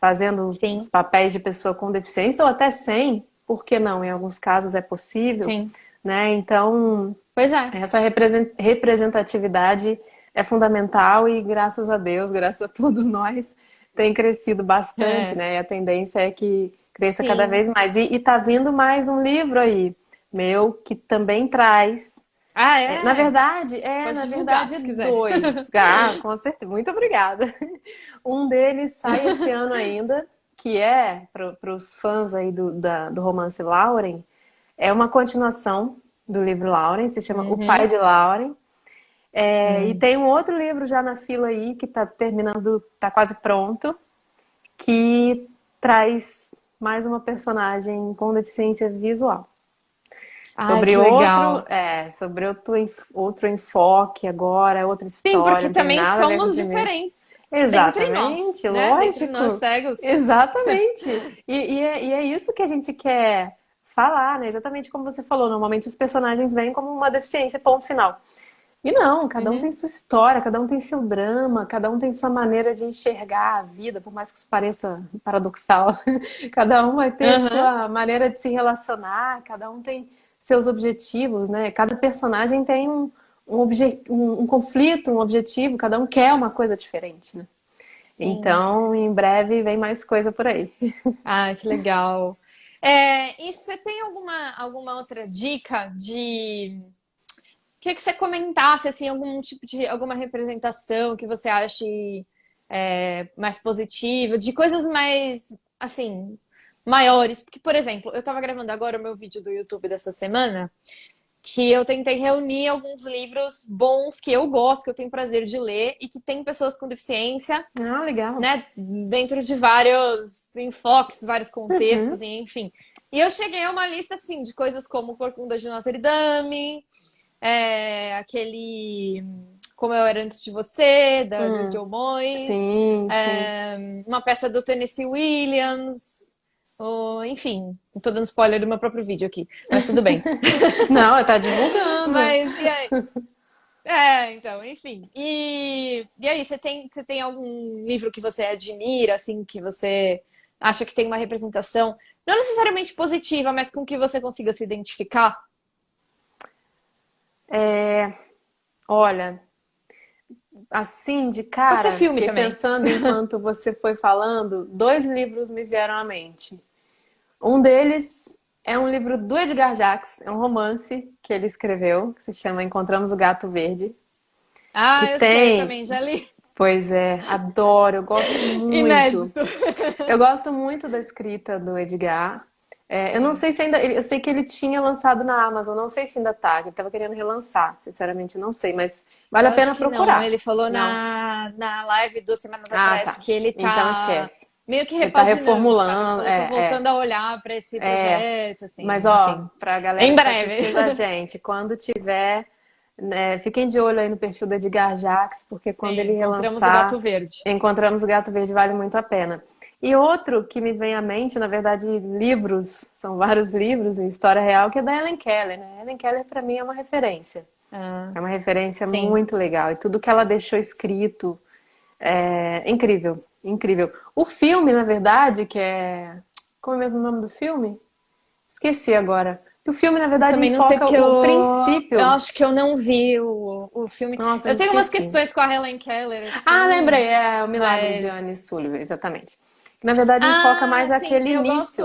fazendo os sim, papéis de pessoa com deficiência ou até sem, por que não? Em alguns casos é possível, sim, né? Então, pois é, essa representatividade é fundamental e graças a Deus, graças a todos nós, tem crescido bastante, é, né? E a tendência é que cresça cada sim. vez mais. E tá vindo mais um livro aí, meu, que também traz. Ah, Na é? verdade, Pode na divulgar verdade, se quiser. dois. Ah, com certeza. Muito obrigada. Um deles sai esse ano ainda, que é, para os fãs aí do romance Lauren, é uma continuação do livro Lauren, se chama O Pai Uhum, de Lauren. E hum. tem um outro livro já na fila aí, que está terminando, está quase pronto, que traz mais uma personagem com deficiência visual. Ai, que legal. Sobre outro enfoque agora, outra Sim, história, porque não tem também nada a ver com o somos primeiro. diferentes. dentre nós, Exatamente, né? Dentre nós lógico. cegos. Exatamente. E é isso que a gente quer falar, né? Exatamente como você falou. Normalmente os personagens vêm como uma deficiência, ponto final. E não, cada um tem Uhum. sua história, cada um tem seu drama, cada um tem sua maneira de enxergar a vida, por mais que isso pareça paradoxal. Cada um vai ter Aham. sua maneira de se relacionar, cada um tem seus objetivos, né? Cada personagem tem um conflito, um objetivo, cada um quer uma coisa diferente, né? Sim. Então, em breve vem mais coisa por aí. Ah, que legal. E você tem alguma outra dica de que você comentasse assim algum tipo de alguma representação que você ache mais positiva, de coisas mais assim maiores? Porque, por exemplo, eu estava gravando agora o meu vídeo do YouTube dessa semana, que eu tentei reunir alguns livros bons que eu gosto, que eu tenho prazer de ler e que tem pessoas com deficiência, Ah, legal. né, dentro de vários enfoques, vários Uhum. contextos, e enfim. E eu cheguei a uma lista assim de coisas como Corcunda de Notre Dame, aquele Como Eu Era Antes de Você, do Hum. Joe Moyes, Sim, sim. uma peça do Tennessee Williams, enfim, não tô dando spoiler do meu próprio vídeo aqui, mas tudo bem. Não, tá divulgando. Mas e aí? Então, enfim. E aí, você tem algum livro que você admira, assim, que você acha que tem uma representação, não necessariamente positiva, mas com que você consiga se identificar? Olha, assim de Pode ser cara, filme fiquei também. pensando enquanto você foi falando, dois livros me vieram à mente. Um deles é um livro do Edgar Jacques, é um romance que ele escreveu, que se chama Encontramos o Gato Verde, que Ah, eu sei tem, também, já li. pois é, adoro, eu gosto muito. Inédito. Eu gosto muito da escrita do Edgar. Eu não Sim. sei se ainda. Eu sei que ele tinha lançado na Amazon, não sei se ainda tá, que ele tava querendo relançar. Sinceramente, não sei, mas vale Eu a pena acho que não. procurar. Ele falou Não. na live 2 semanas Ah, atrás tá. que ele Então tá esquece. meio que Ele tá repaginando, sabe? Ele reformulando. falou, tô voltando a olhar pra esse É. projeto, Mas, assim, ó, enfim. pra galera Em que tá breve. assistindo a gente, quando tiver, né, fiquem de olho aí no perfil do Edgar Jacques, porque quando Sim, ele encontramos o Gato relançar, Verde. Encontramos o Gato Verde, vale muito a pena. E outro que me vem à mente, na verdade, livros, são vários livros em história real, que é da Helen Keller, né? Helen Keller, para mim, é uma referência. Ah, É uma referência sim. muito legal. E tudo que ela deixou escrito é incrível, incrível. O filme, na verdade, que é. Como é mesmo o nome do filme? Esqueci agora. O filme, na Eu verdade, também não sei enfoca porque o eu princípio. acho que eu não vi o filme. Nossa, eu Eu me tenho umas esqueci. questões com a Helen Keller, Ah, assim, lembrei, é O Milagre de Anne mas. Sullivan, exatamente. Na verdade, enfoca Ah, mais sim, aquele eu gosto. início.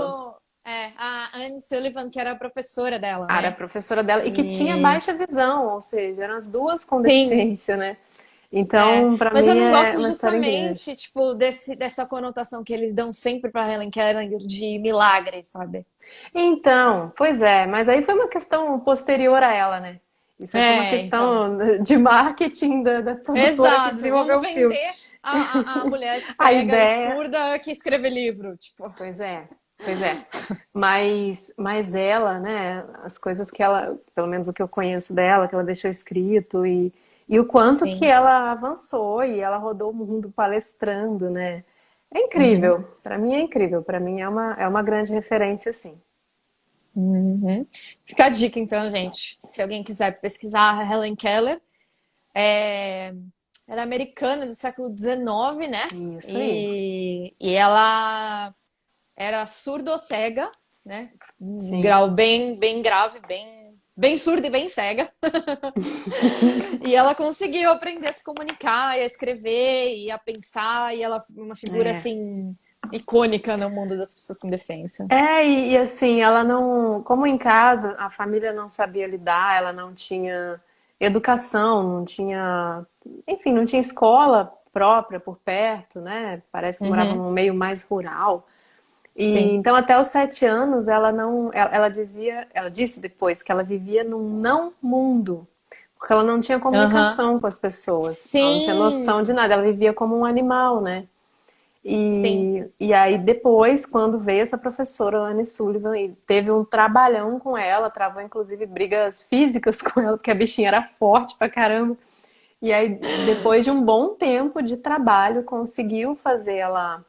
A Anne Sullivan, que era a professora dela, Era a né? professora dela e que tinha E. baixa visão, ou seja, eram as duas com Sim, deficiência, né? Então, pra mas eu mim não é gosto uma história incrível. justamente, tipo, dessa conotação que eles dão sempre pra Helen Keller de milagre, sabe? Então, pois é, mas aí foi uma questão posterior a ela, né? Isso aí foi uma Então. questão de marketing da produtora que Exato. desenvolveu Vamos o filme. vender a mulher A cega e ideia, surda que escreve livro, tipo. pois é, pois é. Mas ela, né, as coisas que ela, pelo menos o que eu conheço dela, que ela deixou escrito e o quanto que Sim. ela avançou e ela rodou o mundo palestrando, né? É Uhum. incrível. Para mim é incrível. Para mim é uma grande referência, sim. Uhum. Fica a dica, então, gente. Se alguém quiser pesquisar a Helen Keller, é... ela é americana do século XIX, né? Isso aí. E ela era surdo-cega, né? Um Sim. grau bem grave, bem surda e bem cega. E ela conseguiu aprender a se comunicar, e a escrever, e a pensar, e ela é uma figura É. assim icônica no mundo das pessoas com deficiência. E assim, ela não, como em casa a família não sabia lidar, ela não tinha educação, não tinha, enfim, não tinha escola própria por perto, né? Parece que morava Uhum, num meio mais rural. E sim. então até os 7 anos ela não, ela dizia, ela disse depois que ela vivia num não mundo, porque ela não tinha Aham. comunicação com as pessoas, ela não tinha noção de Sim, nada, ela vivia como um animal, né? sim. E aí depois, quando veio essa professora, Anne Sullivan, e teve um trabalhão com ela, travou inclusive brigas físicas com ela, porque a bichinha era forte pra caramba. E aí, depois de um bom tempo de trabalho, conseguiu fazer ela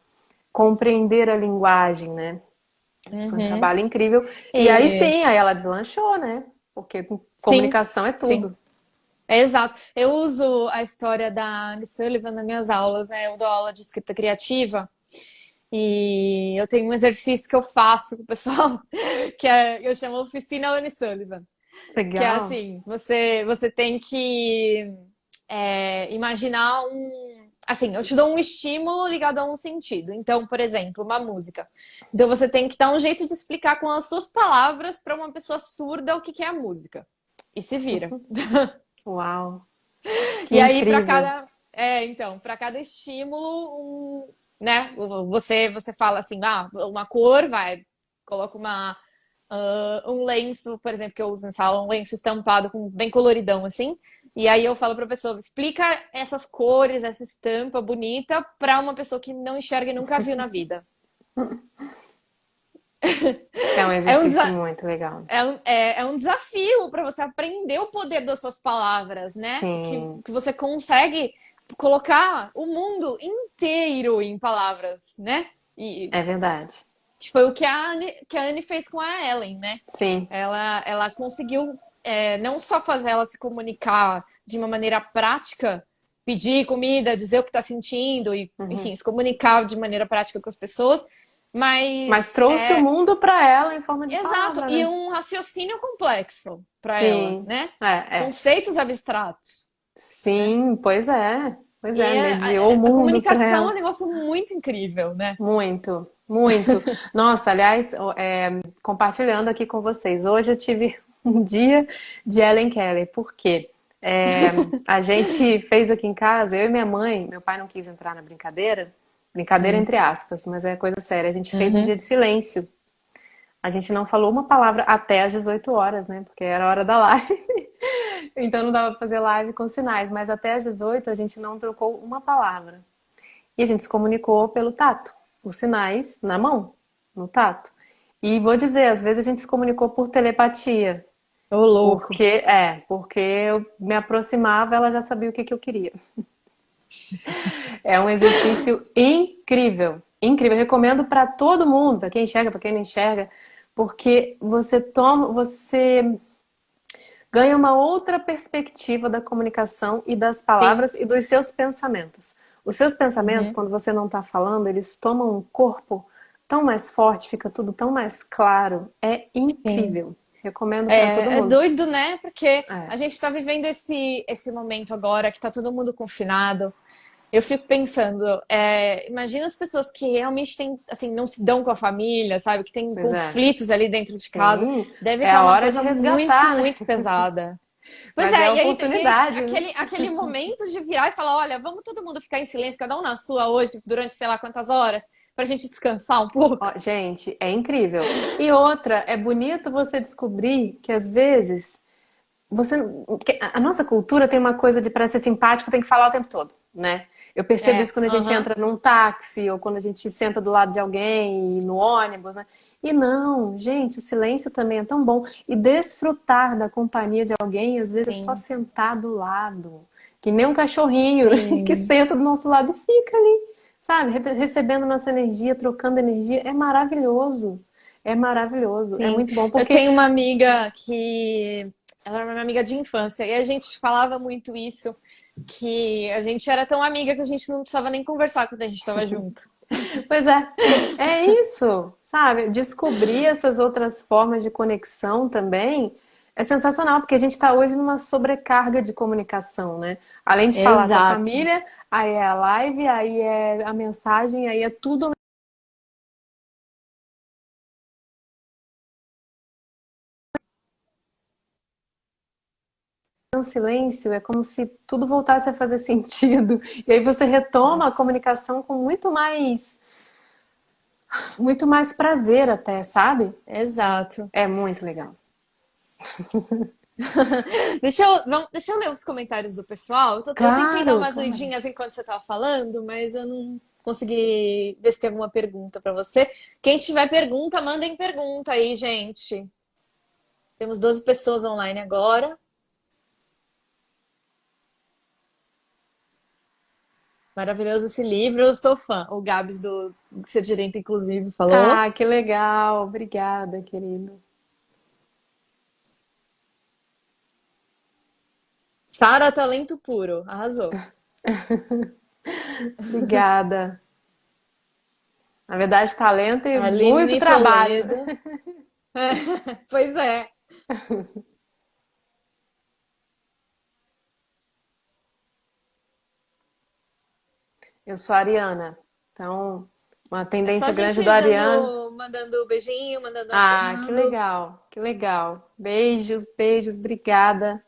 compreender a linguagem, né? Foi um Uhum. trabalho incrível. E aí E sim, aí ela deslanchou, né? Porque sim, comunicação é sim. tudo. É exato. Eu uso a história da Anne Sullivan nas minhas aulas, né? Eu dou aula de escrita criativa e eu tenho um exercício que eu faço com o pessoal, eu chamo Oficina Anne Sullivan, que é Legal. assim, você tem que imaginar assim, eu te dou um estímulo ligado a um sentido. Então, por exemplo, uma música. Então você tem que dar um jeito de explicar com as suas palavras para uma pessoa surda o que que é a música. E se vira. Uau, que E aí, para incrível. cada. Então, para cada estímulo, né? Você fala assim, uma cor, vai, coloca um lenço, por exemplo, que eu uso em sala, um lenço estampado bem coloridão, assim. E aí eu falo para a pessoa, explica essas cores, essa estampa bonita para uma pessoa que não enxerga e nunca viu na vida. É um É um, exercício desa- muito legal. é um desafio para você aprender o poder das suas palavras, né? Sim, Que você consegue colocar o mundo inteiro em palavras, né? E é verdade. que foi o que a Anne fez com a Ellen, né? Sim. Ela conseguiu não só fazer ela se comunicar de uma maneira prática, pedir comida, dizer o que está sentindo e, Uhum. enfim, se comunicar de maneira prática com as pessoas, Mas mas trouxe o mundo para ela em forma de exato, palavra, e né? um raciocínio complexo para ela, Sim. né? É. Conceitos abstratos, né? Sim, pois é. Pois E é, mediou o a mundo para comunicação é um ela. negócio muito incrível, né? Muito, muito. Nossa, aliás, compartilhando aqui com vocês, hoje eu tive um dia de Ellen Keller, porque a gente fez aqui em casa, eu e minha mãe, meu pai não quis entrar na brincadeira, brincadeira Hum. entre aspas, mas é coisa séria, a gente fez um Uhum. dia de silêncio. A gente não falou uma palavra até às 18 horas, né? Porque era a hora da live. Então não dava pra fazer live com sinais, mas até às 18 a gente não trocou uma palavra. E a gente se comunicou pelo tato, por sinais na mão, no tato. E vou dizer, às vezes a gente se comunicou por telepatia, Ô, louco. porque eu me aproximava, ela já sabia o que que eu queria. É um exercício incrível, incrível. Eu recomendo para todo mundo, para quem enxerga, para quem não enxerga, porque você ganha uma outra perspectiva da comunicação e das Sim. palavras e dos seus pensamentos. Os seus pensamentos, Uhum. quando você não está falando, eles tomam um corpo tão mais forte, fica tudo tão mais claro. É Sim. incrível. Recomendo para todo É mundo. doido, né? Porque É, a gente está vivendo esse momento agora que tá todo mundo confinado. Eu fico pensando, imagina as pessoas que realmente têm, assim, não se dão com a família, sabe? Que tem pois é. conflitos ali dentro de casa. Sim, Deve é estar a uma hora de coisa muito, resgatar, né? muito pesada. Pois Mas é é, a e aí oportunidade, né? aquele momento de virar e falar, olha, vamos todo mundo ficar em silêncio, cada um na sua hoje, durante sei lá quantas horas, pra gente descansar um pouco. Ó, gente, é incrível. E outra, é bonito você descobrir que às vezes você, que a nossa cultura tem uma coisa de para ser simpático tem que falar o tempo todo, né? Eu percebo isso quando a gente Aham, entra num táxi ou quando a gente senta do lado de alguém e no ônibus, né? E não, gente, o silêncio também é tão bom e desfrutar da companhia de alguém, às vezes é só sim, sentar do lado, que nem um cachorrinho que sim, senta do nosso lado e fica ali, sabe, recebendo nossa energia, trocando energia, é maravilhoso. É maravilhoso, é sim. muito bom, Eu porque tenho uma amiga que ela era minha amiga de infância e a gente falava muito isso, que a gente era tão amiga que a gente não precisava nem conversar quando a gente estava junto. pois é isso, sabe? Descobrir essas outras formas de conexão também é sensacional, porque a gente está hoje numa sobrecarga de comunicação, né? Além de falar com a Exato. família, aí é a live, aí é a mensagem, aí é tudo. No silêncio, é como se tudo voltasse a fazer sentido. E aí você retoma a Nossa, comunicação com muito mais prazer até, sabe? exato. É muito legal. Deixa eu ler os comentários do pessoal. Eu tentei dar Claro, umas claro. lidinhas enquanto você estava falando, mas eu não consegui ver se tem alguma pergunta para você. Quem tiver pergunta, mandem pergunta aí, gente. Temos 12 pessoas online agora. Maravilhoso esse livro, eu sou fã. O Gabs do Ser Direito Inclusive falou. Ah, que legal. Obrigada, querido. Sara, talento puro, arrasou. Obrigada. Na verdade, talento e muito Aline trabalho. Toledo. Pois é. Eu sou ariana. Então, uma É só a tendência grande do gente ariano. mandando beijinho, mandando Ah, que acenando. legal, que legal. Beijos, beijos, obrigada.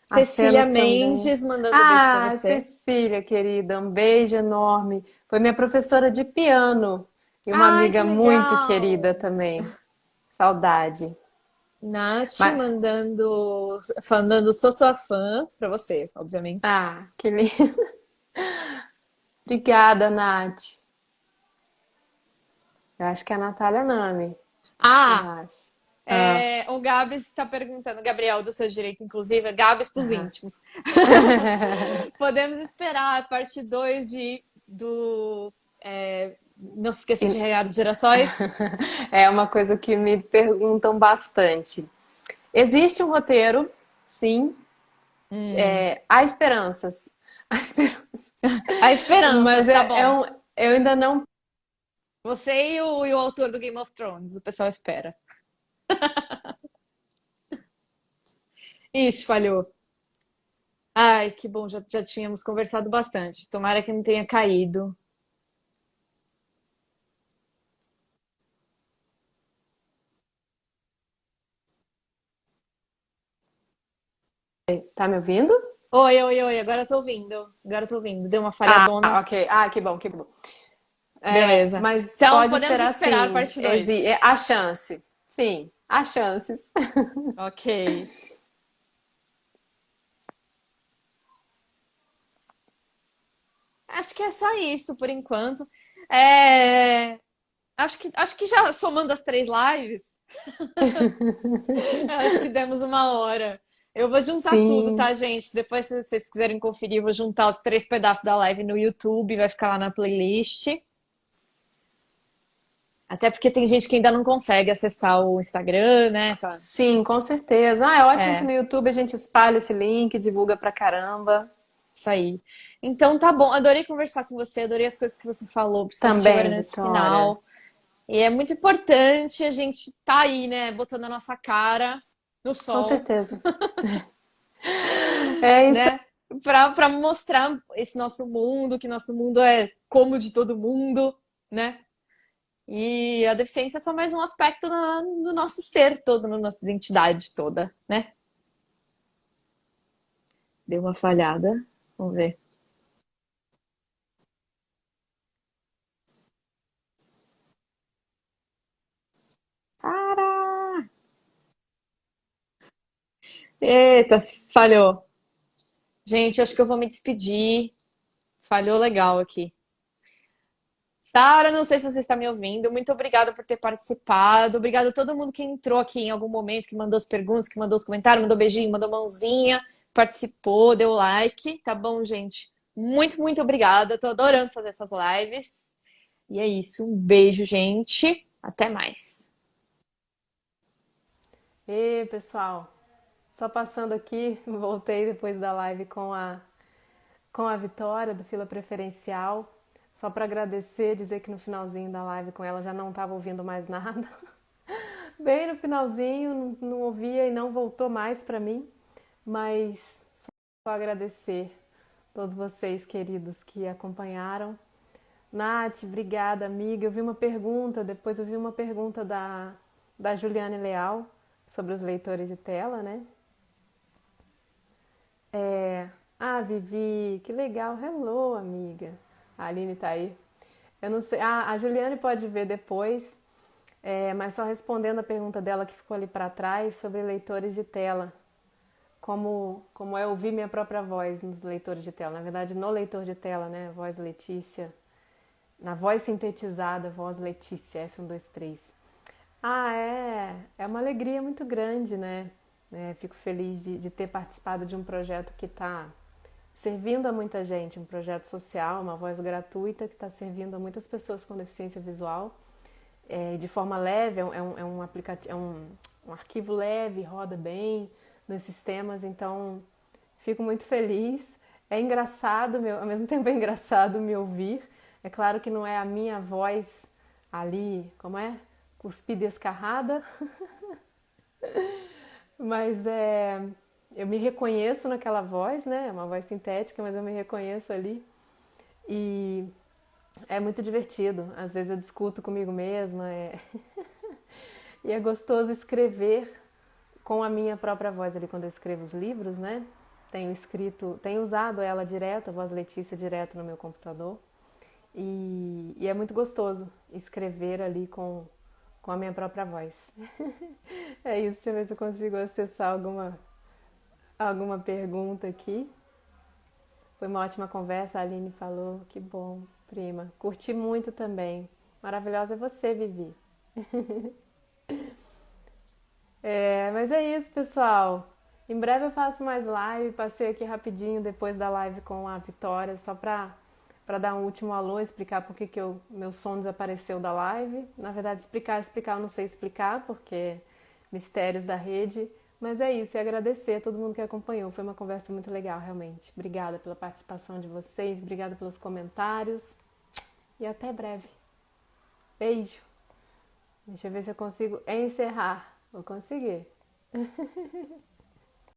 Cecília Acenos também. Mendes mandando beijo pra Ah, você. Cecília, querida, um beijo enorme. Foi minha professora de piano e uma Ai, que amiga muito legal! querida também. Saudade. Nath Mas, falando sou sua fã, pra você, obviamente. que lindo. Obrigada, Nath. Eu acho que é a Natália Nami, eu Ah, acho. Ah, o Gabs está perguntando, Gabriel, do seu direito, inclusive, Gabs pros aham. íntimos. Podemos esperar a parte 2 Não se esqueça de E- regar os girassóis? É uma coisa que me perguntam bastante. Existe um roteiro, sim, Hum, há esperanças. Há esperanças. a esperança, Mas tá bom. eu ainda não. Você e o autor do Game of Thrones, o pessoal espera. Ixi, falhou. Ai, que bom, já tínhamos conversado bastante. Tomara que não tenha caído. Tá me ouvindo? Oi, oi, oi, agora eu tô ouvindo. Agora eu tô ouvindo. Deu uma Ah, falhadona. ok. Ah, que bom, que bom. Beleza. Mas Então, pode podemos esperar esperar a sim. parte 2. Há chance. Sim, há chances. Ok. Acho que é só isso por enquanto. É, acho que já somando as 3 lives, acho que demos uma hora. Eu vou juntar tudo, Sim, tá, gente? Depois, se vocês quiserem conferir, eu vou juntar os 3 pedaços da live no YouTube, vai ficar lá na playlist. Até porque tem gente que ainda não consegue acessar o Instagram, né? sim, com certeza. Ah, é ótimo que no É, YouTube a gente espalha esse link, divulga pra caramba. isso aí. Então tá bom, adorei conversar com você, adorei as coisas que você falou, principalmente agora Também, nesse Vitória. final. E é muito importante a gente tá aí, né, botando a nossa cara no Com sol, certeza. É isso. né? Pra mostrar esse nosso mundo, que nosso mundo é como o de todo mundo, né? E a deficiência é só mais um aspecto no nosso ser todo, na nossa identidade toda, né? Deu uma falhada. Vamos ver. Sara! Eita, falhou. Gente, acho que eu vou me despedir. Falhou legal aqui. Sara, não sei se você está me ouvindo. Muito obrigada por ter participado. Obrigada a todo mundo que entrou aqui em algum momento, que mandou as perguntas, que mandou os comentários, mandou beijinho, mandou mãozinha, participou, deu like. Tá bom, gente? Muito, muito obrigada. Tô adorando fazer essas lives. E é isso. Um beijo, gente. Até mais. E pessoal, só passando aqui, voltei depois da live com a Vitória do Fila Preferencial. Só para agradecer, dizer que no finalzinho da live com ela já não estava ouvindo mais nada. Bem no finalzinho, não ouvia e não voltou mais para mim, mas só agradecer todos vocês queridos que acompanharam. Nath, obrigada, amiga. Eu vi uma pergunta, depois eu vi uma pergunta da Juliane Leal sobre os leitores de tela, né? Vivi, que legal. Hello, amiga. A Aline tá aí. Eu não sei. A Juliane pode ver depois, mas só respondendo a pergunta dela que ficou ali para trás sobre leitores de tela. Como é ouvir minha própria voz nos leitores de tela. Na verdade, no leitor de tela, né? Voz Letícia. Na voz sintetizada, voz Letícia, F123. É uma alegria muito grande, né? Fico feliz de ter participado de um projeto que está servindo a muita gente, um projeto social, uma voz gratuita que está servindo a muitas pessoas com deficiência visual, de forma leve, é um aplicativo, um arquivo leve, roda bem nos sistemas, então fico muito feliz. É engraçado, ao mesmo tempo é engraçado me ouvir. É claro que não é a minha voz ali, como é? Cuspida e escarrada, mas eu me reconheço naquela voz, né? É uma voz sintética, mas eu me reconheço ali. E é muito divertido. Às vezes eu discuto comigo mesma. E é gostoso escrever com a minha própria voz ali quando eu escrevo os livros, né? Tenho usado ela direto, a voz Letícia direto no meu computador. E é muito gostoso escrever ali com a minha própria voz. É isso, deixa eu ver se eu consigo acessar alguma pergunta aqui. Foi uma ótima conversa, a Aline falou, que bom, prima. Curti muito também. Maravilhosa é você, Vivi. Mas é isso, pessoal. Em breve eu faço mais live. Passei aqui rapidinho depois da live com a Vitória, só para dar um último alô, explicar por que meu som desapareceu da live. Na verdade, explicar, eu não sei explicar, porque mistérios da rede. Mas é isso, e agradecer a todo mundo que acompanhou. Foi uma conversa muito legal, realmente. Obrigada pela participação de vocês, obrigada pelos comentários e até breve. Beijo! Deixa eu ver se eu consigo encerrar. Vou conseguir.